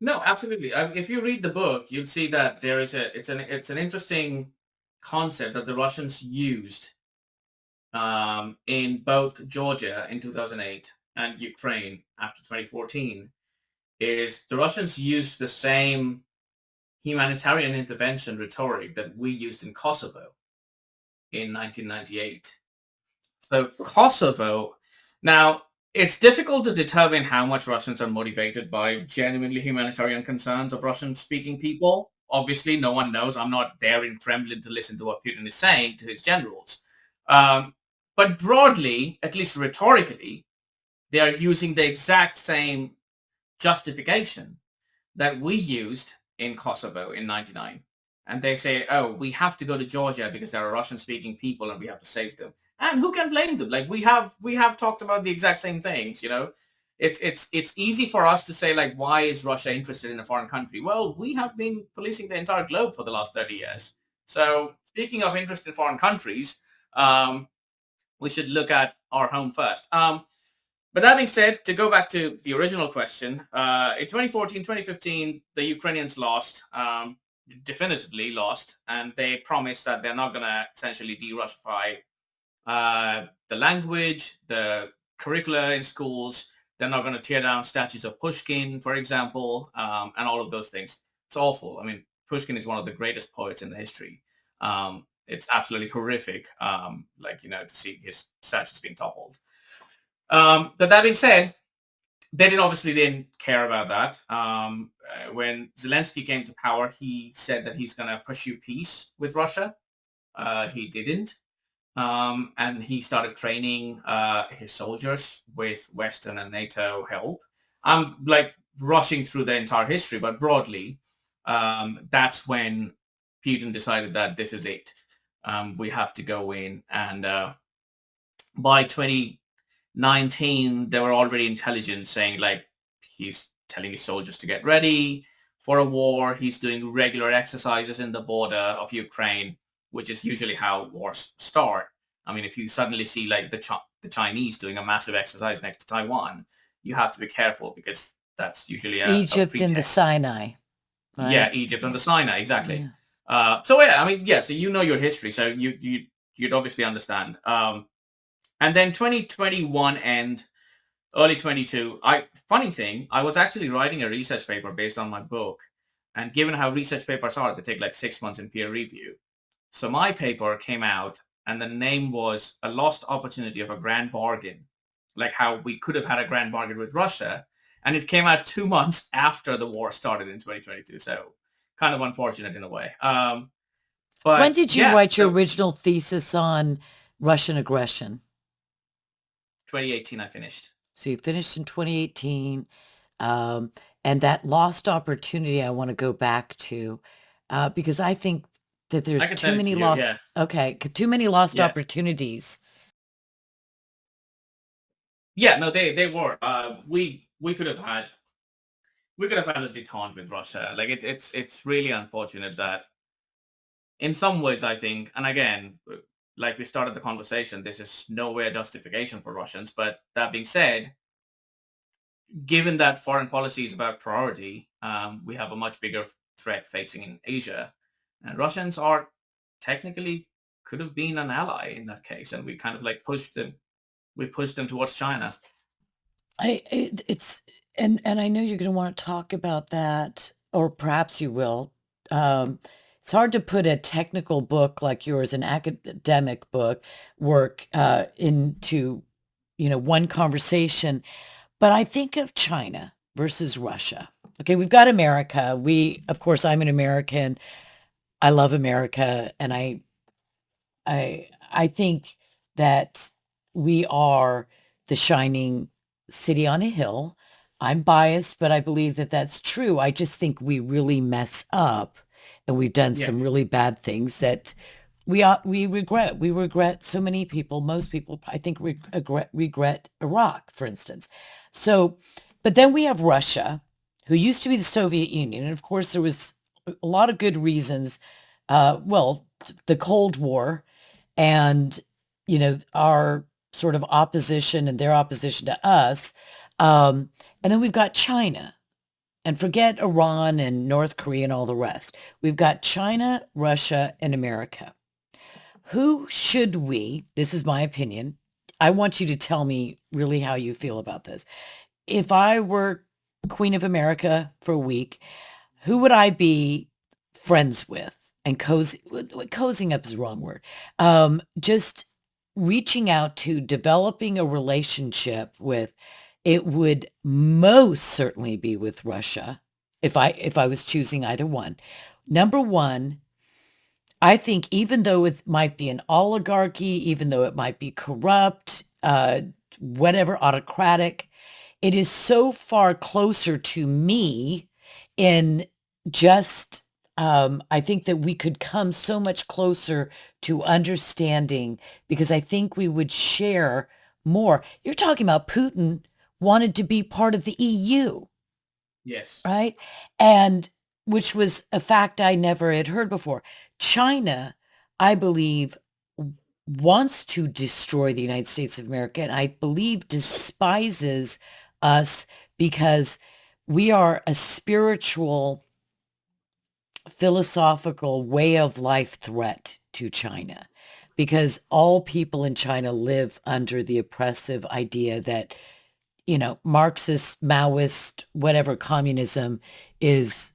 No, absolutely. If you read the book, you'll see that there is it's an interesting concept that the Russians used in both Georgia in 2008 and Ukraine after 2014. Is the Russians used the same humanitarian intervention rhetoric that we used in Kosovo in 1998. So Kosovo, now it's difficult to determine how much Russians are motivated by genuinely humanitarian concerns of Russian-speaking people. Obviously, no one knows. I'm not there in Kremlin to listen to what Putin is saying to his generals. Um, but broadly, at least rhetorically, they are using the exact same justification that we used in Kosovo in 99. And they say, oh, we have to go to Georgia because there are Russian speaking people and we have to save them. And who can blame them? Like we have talked about the exact same things, you know. It's easy for us to say, like, why is Russia interested in a foreign country? Well, we have been policing the entire globe for the last 30 years. So speaking of interest in foreign countries, we should look at our home first. But that being said, to go back to the original question, in 2014, 2015, the Ukrainians lost, definitively lost, and they promised that they're not going to essentially de-Russify the language, the curricula in schools. They're not going to tear down statues of Pushkin, for example, and all of those things. It's awful. I mean, Pushkin is one of the greatest poets in the history. It's absolutely horrific, to see his statues being toppled. But that being said, they didn't care about that. When Zelensky came to power, he said that he's going to pursue peace with Russia. He didn't. And he started training his soldiers with Western and NATO help. I'm like rushing through the entire history, but broadly, that's when Putin decided that this is it. We have to go in. And by 2019, there were already intelligence saying, like, he's telling his soldiers to get ready for a war. He's doing regular exercises in the border of Ukraine, which is usually how wars start. I mean, if you suddenly see like the Chinese doing a massive exercise next to Taiwan, you have to be careful because that's usually a Egypt and the pretext. Sinai, Yeah, right? Egypt and Yeah. the Sinai, exactly. Yeah. So yeah, I mean, yeah, so you know your history, so you'd obviously understand. And then 2021 and early 22, funny thing, I was actually writing a research paper based on my book, and given how research papers are, they take like 6 months in peer review. So my paper came out and the name was A Lost Opportunity of a Grand Bargain, like how we could have had a grand bargain with Russia. And it came out 2 months after the war started in 2022. So kind of unfortunate in a way. When But did you yeah, write your so original thesis on Russian aggression? 2018 I finished. So you finished in 2018, um, and that lost opportunity I want to go back to, because I think that I there's can too send it to many you. lost, Yeah. okay, too many lost Yeah. opportunities. Yeah. No, they were. We could have had a detente with Russia. Like it's really unfortunate that in some ways, I think, and again, like we started the conversation, this is nowhere justification for Russians. But that being said, given that foreign policy is about priority, we have a much bigger threat facing in Asia, and Russians are technically could have been an ally in that case, and we kind of like pushed them. We pushed them towards China. It's and I know you're going to want to talk about that, or perhaps you will. Um, it's hard to put a technical book like yours, an academic book, work into one conversation. But I think of China versus Russia. Okay, we've got America. Of course, I'm an American. I love America, and I think that we are the shining city on a hill. I'm biased, but I believe that that's true. I just think we really mess up, and we've done Yeah. some really bad things that we regret. We regret so many people, most people, I think, regret Iraq, for instance. So, but then we have Russia, who used to be the Soviet Union, and of course there was a lot of good reasons. Well, the Cold War and, our sort of opposition and their opposition to us. And then we've got China. And forget Iran and North Korea and all the rest. We've got China, Russia, and America. Who should we, this is my opinion, I want you to tell me really how you feel about this. If I were Queen of America for a week, who would I be friends with? And cozying up is the wrong word. Just reaching out to developing a relationship with, it would most certainly be with Russia if I was choosing either one. Number one, I think even though it might be an oligarchy, even though it might be corrupt, whatever, autocratic, it is so far closer to me in just, I think that we could come so much closer to understanding because I think we would share more. You're talking about Putin wanted to be part of the EU, Yes. right? And which was a fact I never had heard before. China, I believe, wants to destroy the United States of America, and I believe despises us because we are a spiritual, philosophical way of life threat to China because all people in China live under the oppressive idea that, Marxist, Maoist, whatever communism is,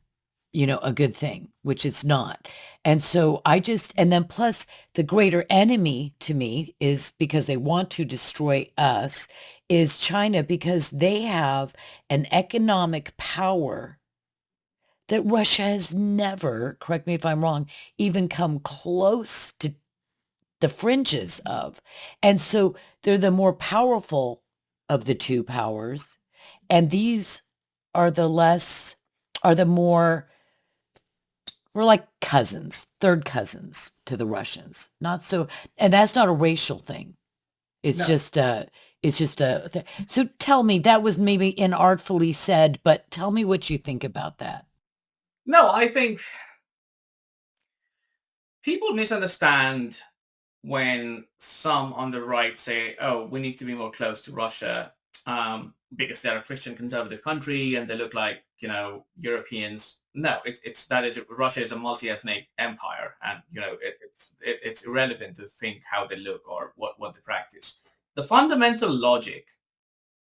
a good thing, which it's not. And so and then plus the greater enemy to me is because they want to destroy us is China because they have an economic power that Russia has never, correct me if I'm wrong, even come close to the fringes of. And so they're the more powerful of the two powers. And these are the more, we're like cousins, third cousins to the Russians. Not so, and that's not a racial thing. It's No. just a. So tell me, that was maybe inartfully said, but tell me what you think about that. No, I think people misunderstand when some on the right say, "Oh, we need to be more close to Russia because they're a Christian conservative country and they look like Europeans." No, it's that is Russia is a multi-ethnic empire, and it's irrelevant to think how they look or what they practice. The fundamental logic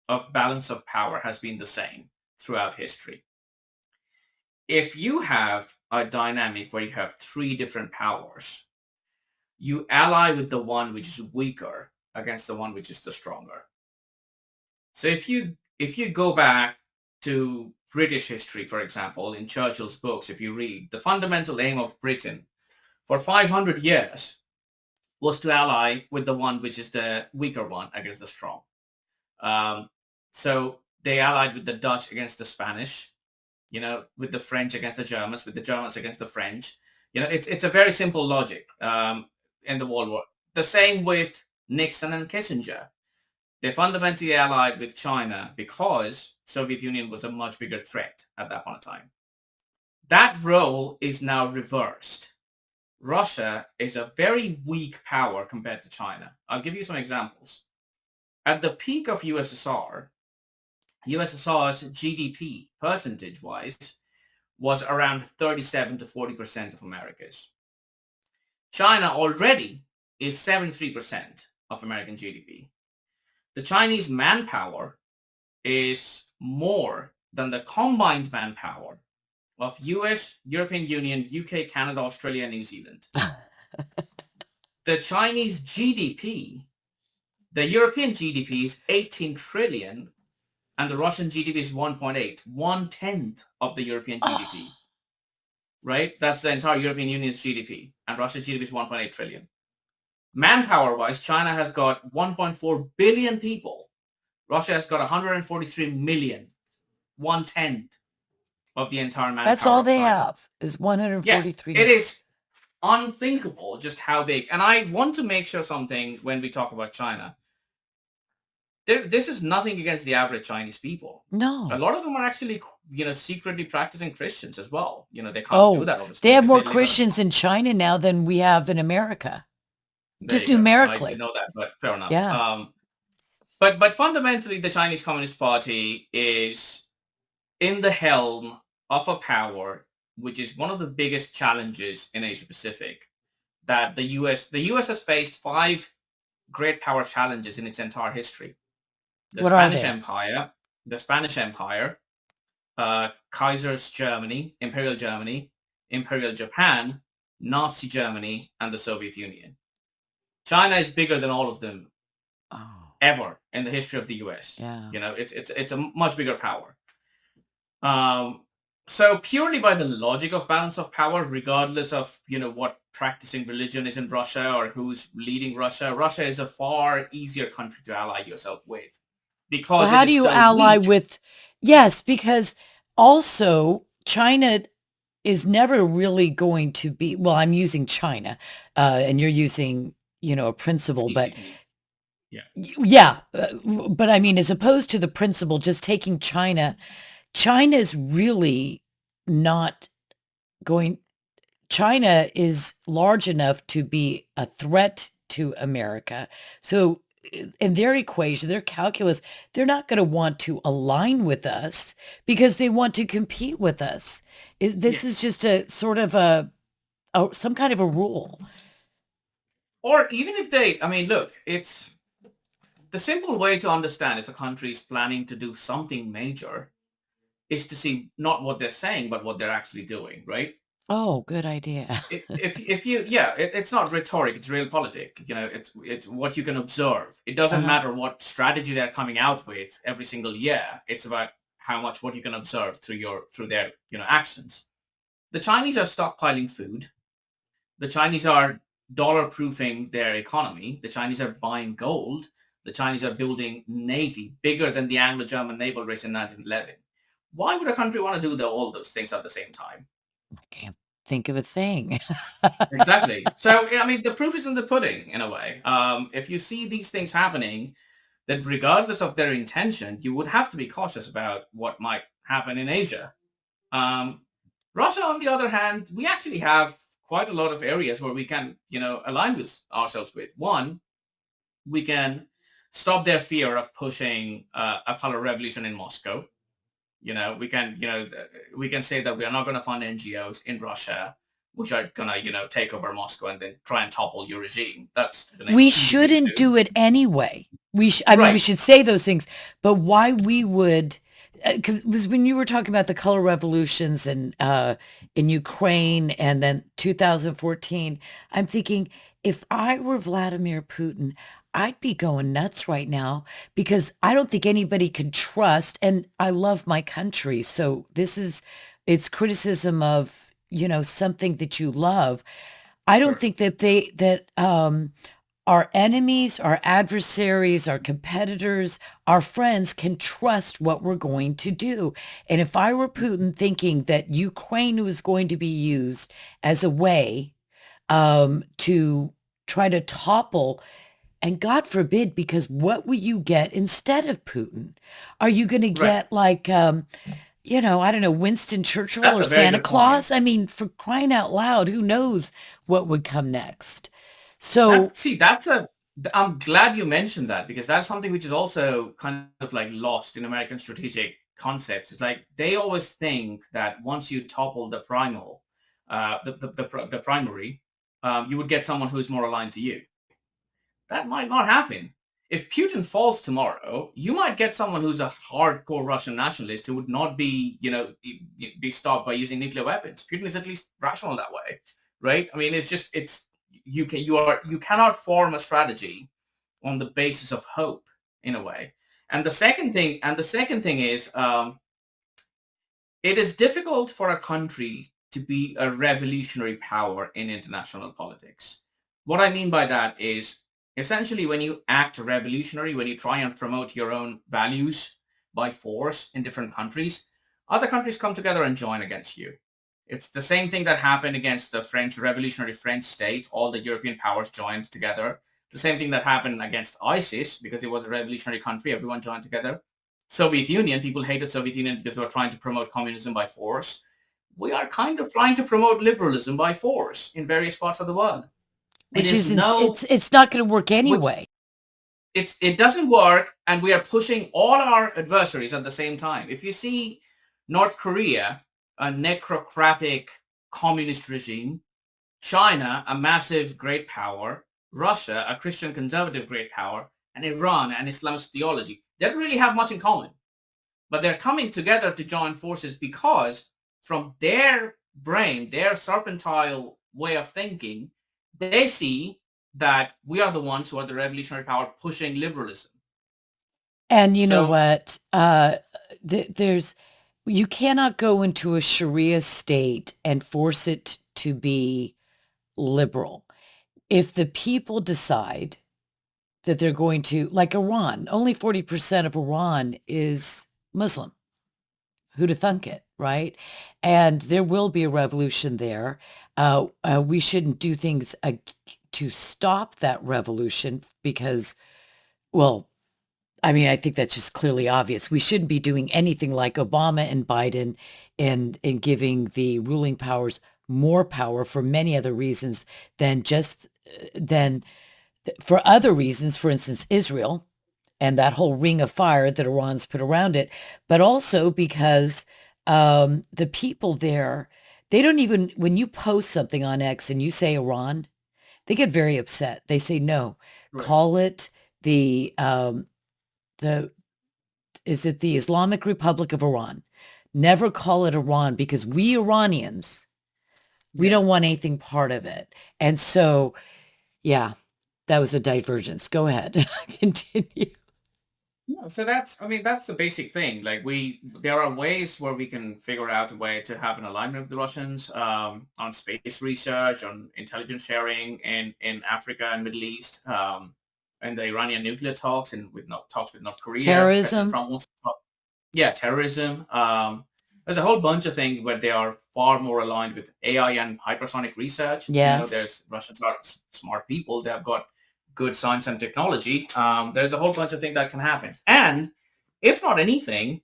of balance of power has been the same throughout history. If you have a dynamic where you have three different powers, you ally with the one which is weaker against the one which is the stronger. So if you go back to British history, for example, in Churchill's books, if you read, the fundamental aim of Britain for 500 years was to ally with the one which is the weaker one against the strong. Um, so they allied with the Dutch against the Spanish, with the French against the Germans, with the Germans against the French. It's a very simple logic in the World War. The same with Nixon and Kissinger. They fundamentally allied with China because Soviet Union was a much bigger threat at that point in time. That role is now reversed. Russia is a very weak power compared to China. I'll give you some examples. At the peak of USSR's GDP percentage-wise was around 37 to 40% of America's. China already is 73% of American GDP. The Chinese manpower is more than the combined manpower of US, European Union, UK, Canada, Australia, and New Zealand. The Chinese GDP, the European GDP is 18 trillion and the Russian GDP is 1.8, 1/10 of the European GDP, Oh, right? That's the entire European Union's GDP, and Russia's GDP is 1.8 trillion. Manpower-wise, China has got 1.4 billion people. Russia has got 143 million, 1/10 of the entire that's manpower all of they China. have is Yeah, 143 it million. is unthinkable just how big. And I want to make sure something when we talk about China. this is nothing against the average Chinese people. A No. lot of them are actually, secretly practicing Christians as well. They can't do Oh, that they obviously have because more they live on a Christians in China now than we have in America, There just you go. I didn't numerically. know that, but fair enough. Yeah. But fundamentally, the Chinese Communist Party is in the helm of a power which is one of the biggest challenges in Asia Pacific. That the U.S. has faced five great power challenges in its entire history: the What are Spanish they? Empire, the Spanish Empire, Kaiser's Germany, Imperial Japan, Nazi Germany, and the Soviet Union. China is bigger than all of them Oh, ever in the history of the U.S. yeah. It's a much bigger power. Um, so purely by the logic of balance of power, regardless of what practicing religion is in Russia or who's leading Russia, Russia is a far easier country to ally yourself with Well, because it how do is you so ally weak. with, yes, because also China is never really going to be, well, I'm using China, and you're using, a principle, but CCP. Yeah. yeah, but I mean, as opposed to the principle, just taking China, China is really not going, China is large enough to be a threat to America. So in their equation, their calculus, they're not going to want to align with us because they want to compete with us. This is Yes. just a sort of some kind of a rule. Or even if I mean, look, it's the simple way to understand if a country is planning to do something major is to see not what they're saying, but what they're actually doing, right? Oh, good idea. If you yeah it's not rhetoric, it's real politic. It's what you can observe. It doesn't Uh-huh. matter what strategy they're coming out with every single year. It's about how much what you can observe through their actions. The Chinese are stockpiling food. The Chinese are dollar proofing their economy. The Chinese are buying gold. The Chinese are building navy bigger than the Anglo-German naval race in 1911. Why would a country want to do all those things at the same time? I can't think of a thing. Exactly. So, I mean, the proof is in the pudding, in a way. If you see these things happening, that regardless of their intention, you would have to be cautious about what might happen in Asia. Um, Russia, on the other hand, we actually have quite a lot of areas where we can, align with ourselves with. One, we can stop their fear of pushing a color revolution in Moscow. We can say that we are not going to fund NGOs in Russia, which are going to, take over Moscow and then try and topple your regime. That's an We easy thing to shouldn't do. do it anyway. I mean, we Right. should say those things, but why we would, was when you were talking about the color revolutions and in Ukraine and then 2014, I'm thinking if I were Vladimir Putin, I'd be going nuts right now because I don't think anybody can trust, and I love my country. So it's criticism of, something that you love. I don't Sure. think that our enemies, our adversaries, our competitors, our friends can trust what we're going to do. And if I were Putin thinking that Ukraine was going to be used as a way to try to topple, and God forbid, because what will you get instead of Putin? Are you going to Right. get like, I don't know, Winston Churchill That's or a very Santa good point. Claus? I mean, for crying out loud, who knows what would come next? So, I'm glad you mentioned that because that's something which is also kind of like lost in American strategic concepts. It's like they always think that once you topple the primal, the primary, you would get someone who is more aligned to you. That might not happen. If Putin falls tomorrow, you might get someone who's a hardcore Russian nationalist who would not be, be stopped by using nuclear weapons. Putin is at least rational that way, right? I mean, you cannot form a strategy on the basis of hope in a way. And the second thing is, it is difficult for a country to be a revolutionary power in international politics. What I mean by that is essentially when you act revolutionary, when you try and promote your own values by force in different countries, other countries come together and join against you. It's the same thing that happened against the French revolutionary French state. All the European powers joined together. The same thing that happened against ISIS because it was a revolutionary country. Everyone joined together. Soviet Union, people hated Soviet Union because they were trying to promote communism by force. We are kind of trying to promote liberalism by force in various parts of the world. It which is is no, it's not going to work which anyway. it doesn't work, and we are pushing all our adversaries at the same time. If you see North Korea, a necrocratic communist regime, China, a massive great power, Russia, a Christian conservative great power, and Iran, an Islamist theology, they don't really have much in common. But they're coming together to join forces because from their brain, their serpentine way of thinking, they see that we are the ones who are the revolutionary power pushing liberalism. And you know So, what? There's you cannot go into a Sharia state and force it to be liberal. If the people decide that they're going to, like Iran, only 40% of Iran is Muslim. Who'd have thunk it, right? And there will be a revolution there. We shouldn't do things to stop that revolution because, well, I mean, I think that's just clearly obvious. We shouldn't be doing anything like Obama and Biden and giving the ruling powers more power for many other reasons than just than for other reasons, for instance, Israel and that whole ring of fire that Iran's put around it, but also because the people there, they don't even, when you post something on X and you say Iran, they get very upset. They say, no, right. call it the, is it the Islamic Republic of Iran? Never call it Iran because we Iranians, we Yeah. don't want anything part of it. And so, yeah, that was a divergence. Go ahead. Continue. No, so I mean, that's the basic thing. Like there are ways where we can figure out a way to have an alignment with the Russians on space research, on intelligence sharing in Africa and Middle East, and the Iranian nuclear talks and talks with North Korea. President Terrorism. Trump wants to talk. Yeah, terrorism. There's a whole bunch of things where they are far more aligned with AI and hypersonic research. Yes. There's Russians are smart people. They have got good science and technology. There's a whole bunch of things that can happen. And if not anything,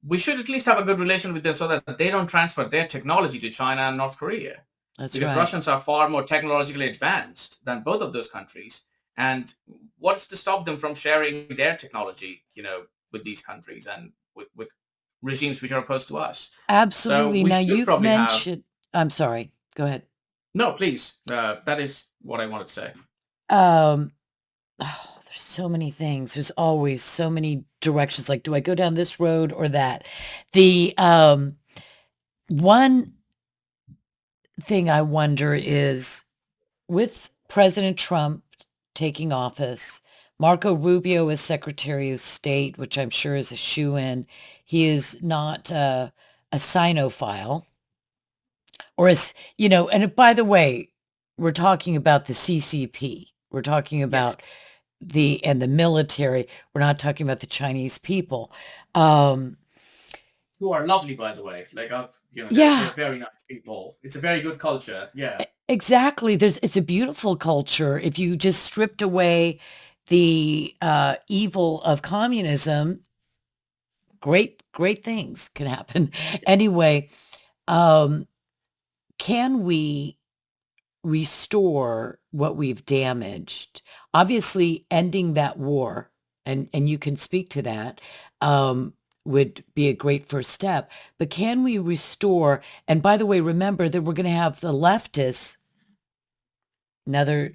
we should at least have a good relation with them so that they don't transfer their technology to China and North Korea. That's Because right. Russians are far more technologically advanced than both of those countries. And what's to stop them from sharing their technology, with these countries and with regimes which are opposed to us? So Absolutely. we Now should you've probably have, mentioned, I'm sorry. Go ahead. no, please. That is what I wanted to say. Um, oh, there's so many things. There's always so many directions. Like, do I go down this road or that? The one thing I wonder is with President Trump taking office, Marco Rubio is Secretary of State, which I'm sure is a shoe-in. He is not a Sinophile. Or and by the way, we're talking about the CCP. We're talking Yes. about the military. We're not talking about the Chinese people. Um, Who are lovely, by the way. Like they're yeah, very nice people. It's a very good culture. Yeah. exactly. It's a beautiful culture. If you just stripped away the evil of communism, great things can happen. Anyway, um, can we restore what we've damaged? Obviously, ending that war, and you can speak to that, would be a great first step. But can we restore? And by the way, remember that we're going to have the leftists. Another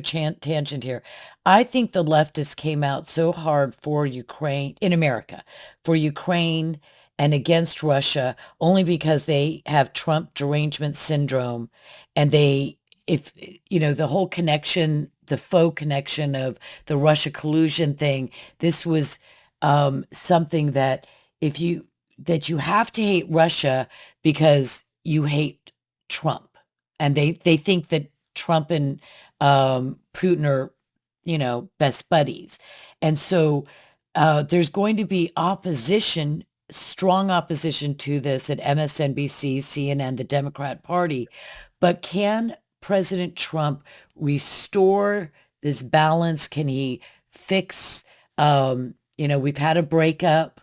tangent here. I think the leftists came out so hard for Ukraine in America, for Ukraine and against Russia, only because they have Trump derangement syndrome, and if the whole connection, the faux connection of the Russia collusion thing. This was something that if you that you have to hate Russia because you hate Trump, and they think that Trump and Putin are, best buddies. And so there's going to be opposition, strong opposition to this at MSNBC, CNN, the Democrat Party. But can President Trump restore this balance? Can he fix, we've had a breakup,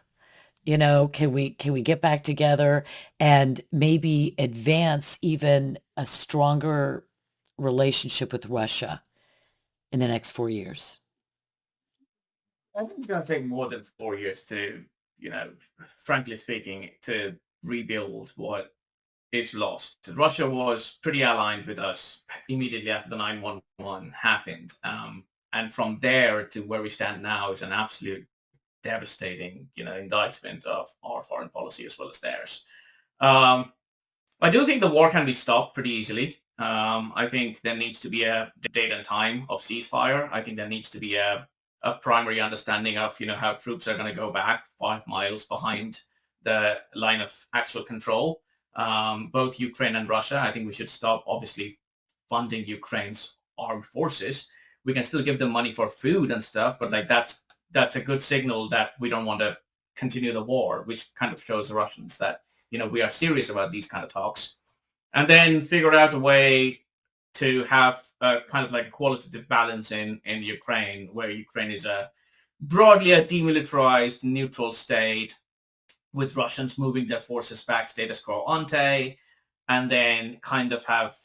can we get back together and maybe advance even a stronger relationship with Russia in the next 4 years? I think it's going to take more than 4 years to, you know, frankly speaking, to rebuild what is lost. Russia was pretty aligned with us immediately after the 911 happened. And from there to where we stand now is an absolute devastating, indictment of our foreign policy as well as theirs. Um, I do think the war can be stopped pretty easily. I think there needs to be a date and time of ceasefire. I think there needs to be a primary understanding of, how troops are going to go back 5 miles behind the line of actual control. Both Ukraine and Russia, I think we should stop, obviously, funding Ukraine's armed forces. We can still give them money for food and stuff, but like that's a good signal that we don't want to continue the war, which kind of shows the Russians that we are serious about these kind of talks, and then figure out a way to have a kind of like a qualitative balance in Ukraine, where Ukraine is broadly a demilitarized neutral state with Russians moving their forces back status quo ante, and then kind of have,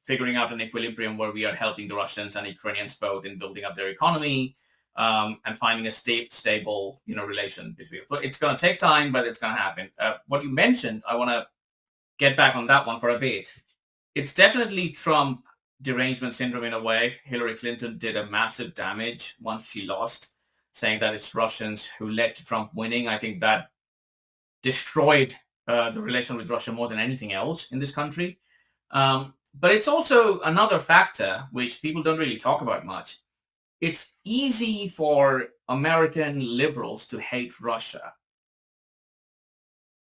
figuring out an equilibrium where we are helping the Russians and Ukrainians both in building up their economy, and finding a stable, relation between. But it's going to take time, but it's going to happen. What you mentioned, I want to get back on that one for a bit. It's definitely Trump derangement syndrome in a way. Hillary Clinton did a massive damage once she lost, saying that it's Russians who led to Trump winning. I think that destroyed the relation with Russia more than anything else in this country. But it's also another factor which people don't really talk about much. It's easy for American liberals to hate Russia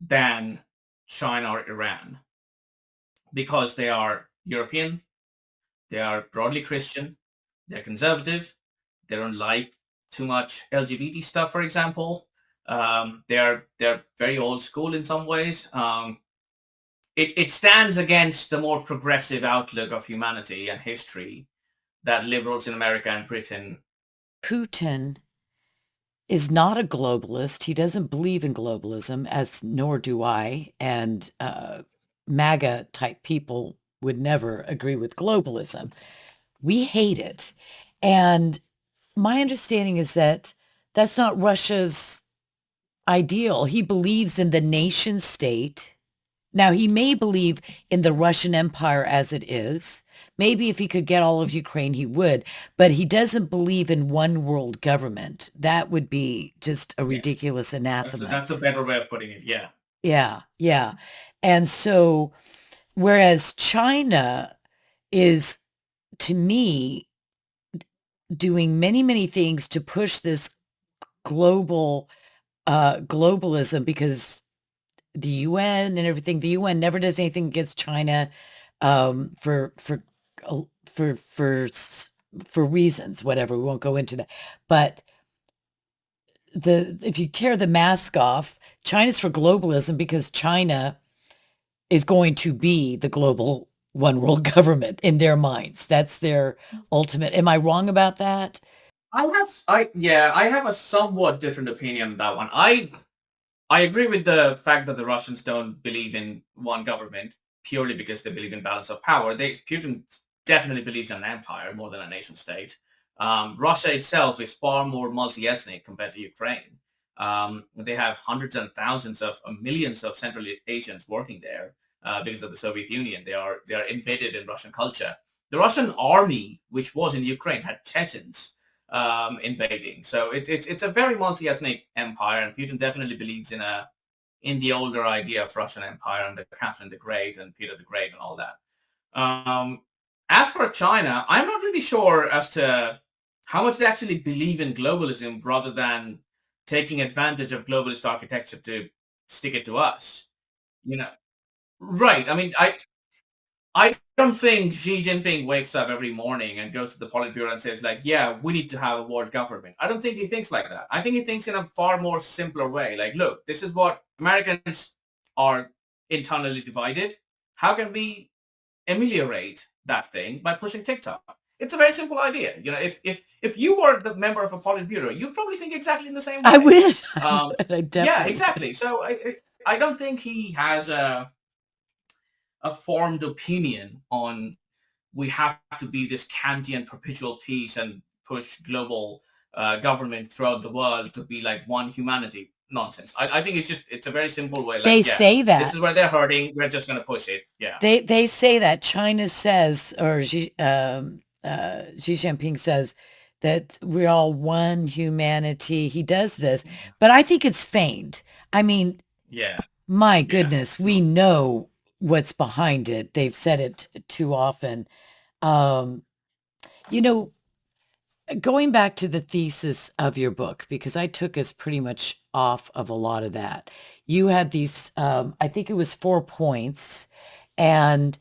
than China or Iran because they are European, they are broadly Christian, they're conservative, they don't like too much LGBT stuff, for example. They're very old school in some ways. It stands against the more progressive outlook of humanity and history that liberals in America and Britain. Putin is not a globalist. He doesn't believe in globalism, as nor do I. And MAGA type people would never agree with globalism. We hate it. And my understanding is that that's not Russia's ideal. He believes in the nation state. Now, he may believe in the Russian Empire as it is. Maybe if he could get all of Ukraine, he would. But he doesn't believe in one world government. That would be just a Yes, ridiculous anathema. that's a better way of putting it. Yeah. Yeah, yeah. And so, whereas China is, to me, doing many, many things to push this global globalism because the UN and everything. The UN never does anything against China uh, for for s- for reasons, whatever. We won't go into that. But the if you tear the mask off, China's for globalism because China is going to be the global one world government in their minds. That's their ultimate. Am I wrong about that? I have a somewhat different opinion on that one. I agree with the fact that the Russians don't believe in one government purely because they believe in balance of power. Putin definitely believes in an empire more than a nation state. Russia itself is far more multi-ethnic compared to Ukraine. They have hundreds and thousands of millions of Central Asians working there because of the Soviet Union. They are embedded in Russian culture. The Russian army, which was in Ukraine, had Chechens invading. So it's a very multi-ethnic empire, and Putin definitely believes in the older idea of Russian Empire under Catherine the Great and Peter the Great and all that. Um, as for China, I'm not really sure as to how much they actually believe in globalism rather than taking advantage of globalist architecture to stick it to us. You know, right? I mean, I don't think Xi Jinping wakes up every morning and goes to the Politburo and says like, yeah, we need to have a world government. I don't think he thinks like that. I think he thinks in a far more simpler way. Like, look, this is what Americans are internally divided. How can we ameliorate that thing by pushing TikTok? it's a very simple idea. If you were the member of a Politburo, you'd probably think exactly in the same I way. would. I Um, would. I yeah, definitely would. exactly. So I don't think he has a formed opinion on we have to be this Kantian perpetual peace and push global government throughout the world to be like one humanity nonsense. I think it's a very simple way. Like, They yeah, say this is that. where they're hurting. We're just going to push it. Yeah. They say that China says, or Xi Jinping says that we're all one humanity. He does this, but I think it's feigned. I mean, Yeah. my Yeah. goodness, we So, know what's behind it. They've said it too often. Um, you know, going back to the thesis of your book, because I took us pretty much off of a lot of that. You had these, I think it was 4 points, and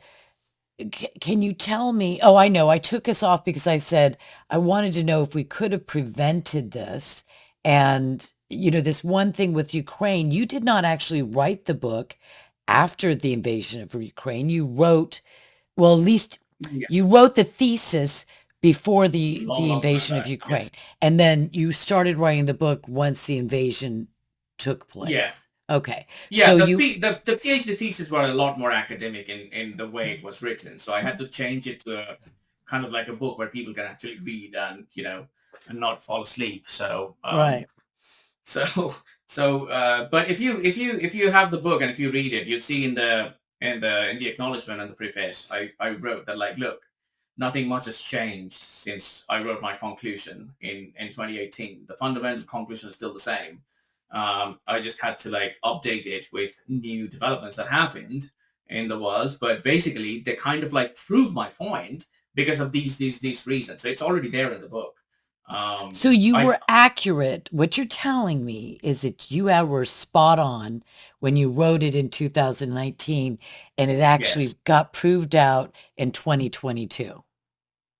can you tell me? Oh, I know. I took us off because I said I wanted to know if we could have prevented this. And, this one thing with Ukraine, you did not actually write the book after the invasion of Ukraine. You wrote, well, at least yeah, you wrote the thesis before the long time invasion of back. Yes. Ukraine. And then you started writing the book once the invasion took Yeah. place. Okay. Yeah, So the, you, the the the PhD thesis were a lot more academic in the way it was written, so I had to change it to a kind of like a book where people can actually read and and not fall asleep. right. So but if you have the book and if you read it, you'll see in the acknowledgement and the preface, I wrote that, like, look, nothing much has changed since I wrote my conclusion in 2018. The fundamental conclusion is still the same. I just had to like update it with new developments that happened in the world, but basically they kind of like prove my point because of these reasons. So it's already there in the book. So you I were accurate. What you're telling me is that were spot on when you wrote it in 2019 and it Yes. actually got proved out in 2022.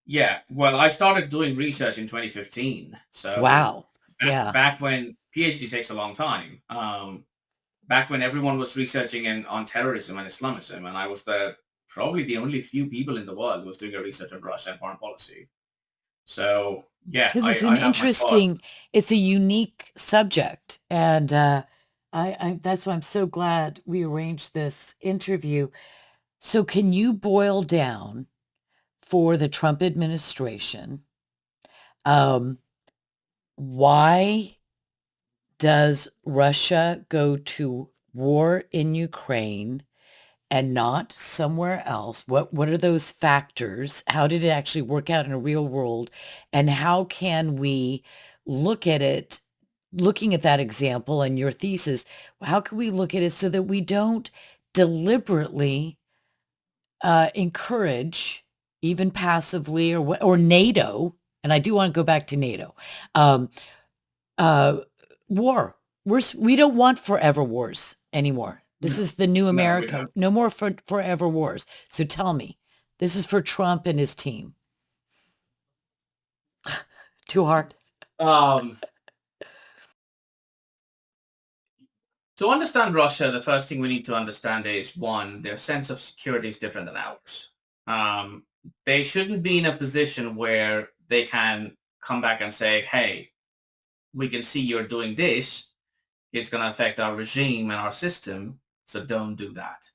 Yeah, well, I started doing research in 2015. So Wow. back, Yeah. back when PhD takes a long time, back when everyone was researching on terrorism and Islamism, and I was probably the only few people in the world who was doing a research on Russia and foreign policy. So yeah, Because I have my spot. it's a unique subject. And that's why I'm so glad we arranged this interview. So can you boil down for the Trump administration, um, why does Russia go to war in Ukraine and not somewhere else? What are those factors? How did it actually work out in a real world? And how can we look at it, looking at that example and your thesis, how can we look at it so that we don't deliberately encourage, even passively, or NATO, and I do want to go back to NATO, um, uh, war. We don't want forever wars anymore. This No, is the new no, we America. don't. No more forever wars. So tell me, this is for Trump and his team. Too hard. Um, to understand Russia, the first thing we need to understand is, one, their sense of security is different than ours. Um, they shouldn't be in a position where they can come back and say, hey, we can see you're doing this. It's going to affect our regime and our system. So don't do that.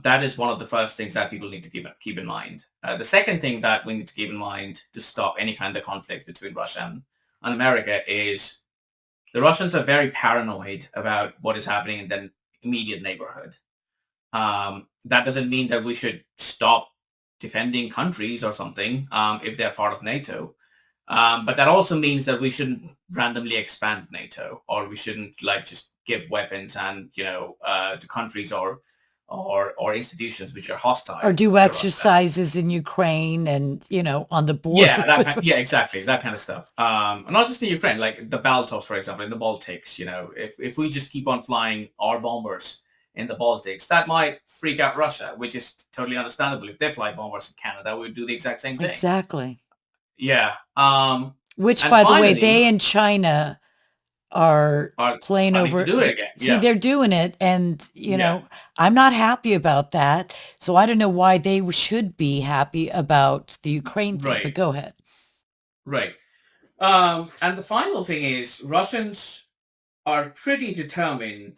That is one of the first things that people need to keep in mind. The second thing that we need to keep in mind to stop any kind of conflict between Russia and America is the Russians are very paranoid about what is happening in their immediate neighborhood. That doesn't mean that we should stop defending countries or something if they're part of NATO. But that also means that we shouldn't randomly expand NATO, or we shouldn't like just give weapons and to countries or institutions which are Or hostile do to Russia. exercises in Ukraine and, on the Yeah, border with. yeah, exactly, that kind of stuff. And not just in Ukraine, like the Baltos, for example, in the Baltics. If we just keep on flying our bombers in the Baltics, that might freak out Russia, which is totally understandable. If they fly bombers in Canada, we would do the exact same thing. Exactly. Yeah. Which, And by the way, finally, they and China are are playing planning to over. do it again. See, Yeah, they're doing it, and yeah, I'm not happy about that. So I don't know why they should be happy about the Ukraine thing. But right, go ahead. right. And the final thing is Russians are pretty determined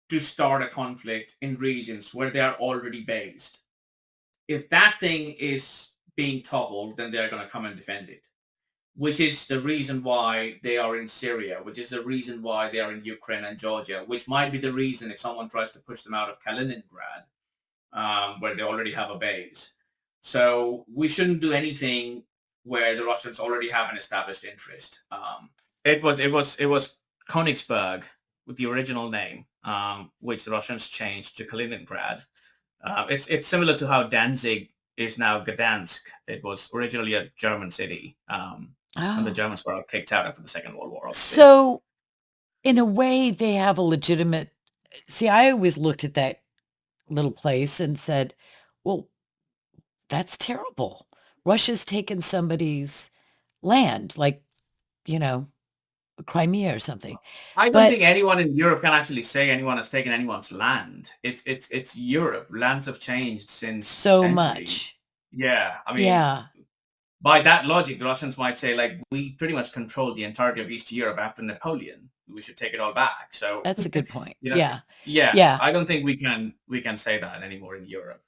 to start a conflict in regions where they are already based. If that thing is being toppled, then they're going to come and defend it, which is the reason why they are in Syria, which is the reason why they are in Ukraine and Georgia, which might be the reason if someone tries to push them out of Kaliningrad, where they already have a base. So we shouldn't do anything where the Russians already have an established interest. It was Königsberg with the original name, which the Russians changed to Kaliningrad. It's similar to how Danzig is now Gdansk. It was originally a German city, and the Oh, Germans were kicked out after the Second World War, obviously. so in a way, they have a legitimate. See, I always looked at that little place and said, "Well, that's terrible. Russia's taken somebody's land, like you know, Crimea or something." I don't But think anyone in Europe can actually say anyone has taken anyone's land. It's Europe. Lands have changed since so centuries. much, Yeah, I mean, yeah, by that logic, the Russians might say, like, we pretty much controlled the entirety of East Europe after Napoleon. We should take it all back. So, that's a good point. you know, Yeah, yeah, yeah. I don't think we can say that anymore in Europe.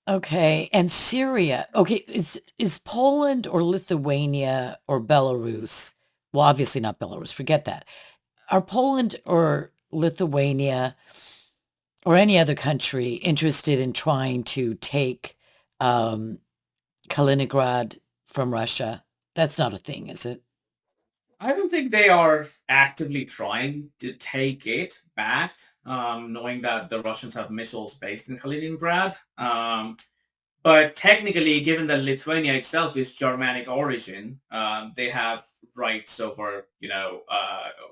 Okay, and Syria. Okay, is Poland or Lithuania or Belarus? Well, obviously not Belarus. Forget that. Are Poland or Lithuania or any other country interested in trying to take um, Kaliningrad from Russia? That's not a thing, is it? I don't think they are actively trying to take it back, knowing that the Russians have missiles based in Kaliningrad. But technically, given that Lithuania itself is Germanic origin, they have rights over,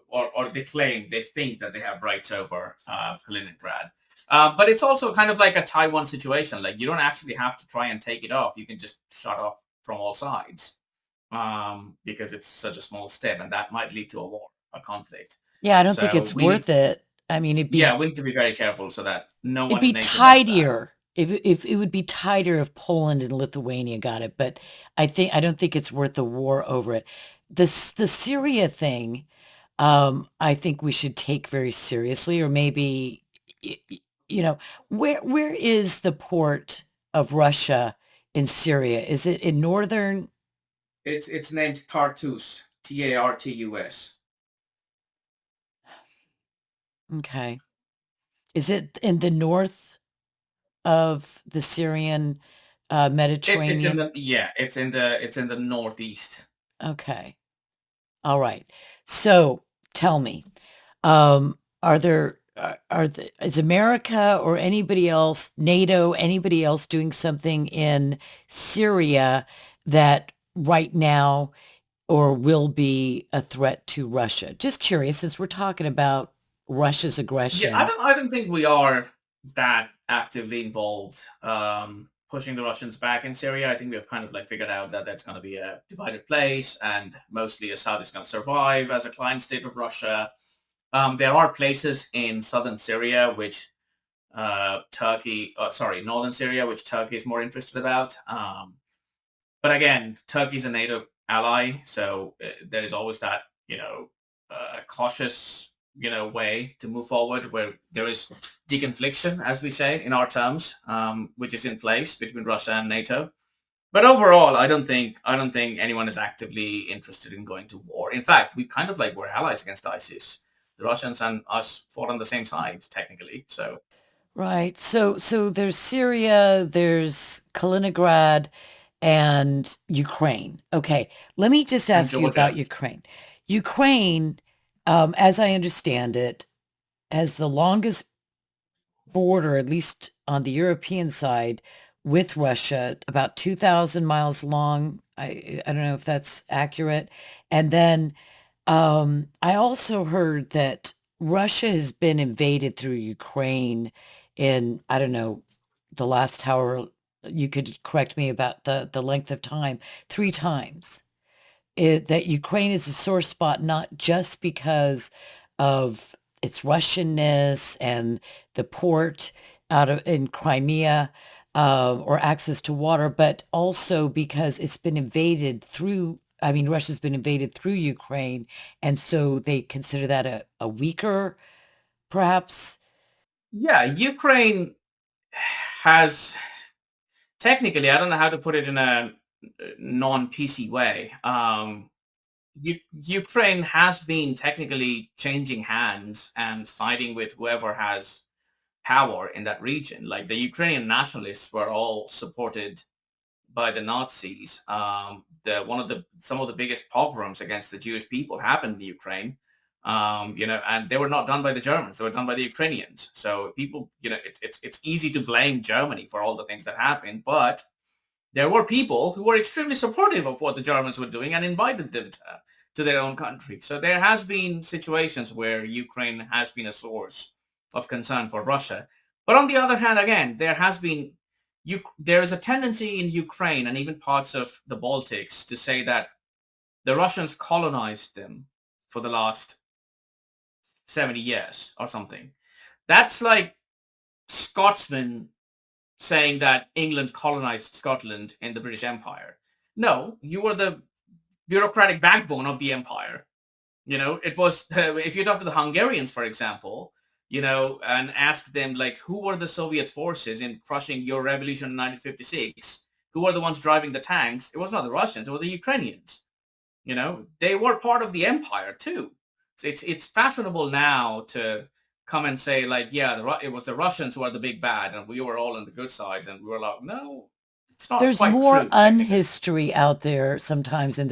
or they think that they have rights over Kaliningrad. But it's also kind of like a Taiwan situation. Like you don't actually have to try and take it off. You can just shut off from all sides because it's such a small step, and that might lead to a war, a conflict. Yeah, I don't think So it's worth it. I mean, yeah, we need to be very careful so that no it'd one be NATO does that. tidier if it would be tighter if Poland and Lithuania got it, but I don't think it's worth the war over it. The Syria thing, I think we should take very seriously, or maybe y- y- you know, where is the port of Russia in Syria? Is it in northern? It's named Tartus, Tartus. Okay. Is it in the north of the Syrian It's in Mediterranean? the it's in the northeast. Okay. All right. So tell me, are there is America or anybody else, NATO, anybody else doing something in Syria that right now or will be a threat to Russia? Just curious, since we're talking about Russia's Yeah, aggression. I don't think we are that actively involved pushing the Russians back in Syria. I think we have kind of like figured out that that's going to be a divided place and mostly Assad is going to survive as a client state of Russia. There are places in southern Syria which northern Syria, which Turkey is more interested about. But again, Turkey's a NATO ally, so there is always that, cautious, way to move forward where there is deconfliction, as we say in our terms, which is in place between Russia and NATO. But overall, I don't think anyone is actively interested in going to war. In fact, we kind of like we're allies against ISIS. The Russians and us fought on the same side, technically. So, Right. So there's Syria, there's Kaliningrad, and Ukraine. Okay. Let me just and ask you about Georgia. Ukraine. Ukraine, as I understand it, has the longest border, at least on the European side, with Russia, about 2,000 miles long. I don't know if that's accurate. And then I also heard that Russia has been invaded through Ukraine in, I don't know, the last hour, you could correct me about the length of time, 3 times. that Ukraine is a sore spot, not just because of its Russianness and the port out of in Crimea, or access to water, but also because it's been invaded through. I mean, Russia's been invaded through Ukraine, and so they consider that a weaker, perhaps. Yeah, Ukraine has technically, I don't know how to put it in a non-PC way. Ukraine has been technically changing hands and siding with whoever has power in that region. Like the Ukrainian nationalists were all supported by the Nazis. The one of the Some of the biggest pogroms against the Jewish people happened in Ukraine. And they were not done by the Germans; they were done by the Ukrainians. So people, it's easy to blame Germany for all the things that happened, but there were people who were extremely supportive of what the Germans were doing and invited them to their own country. So there has been situations where Ukraine has been a source of concern for Russia. But on the other hand, again, there is a tendency in Ukraine and even parts of the Baltics to say that the Russians colonized them for the last 70 years or something. That's like Scotsmen saying that England colonized Scotland in the British Empire. No, you were the bureaucratic backbone of the empire. It was, if you talk to the Hungarians, for example, and ask them, like, who were the Soviet forces in crushing your revolution in 1956? Who were the ones driving the tanks? It was not the Russians, it was the Ukrainians. They were part of the empire too. So it's fashionable now to come and say, like, yeah, it was the Russians who are the big bad and we were all on the good sides, and we were like, no, it's not There's quite more true technically. unhistory out there sometimes in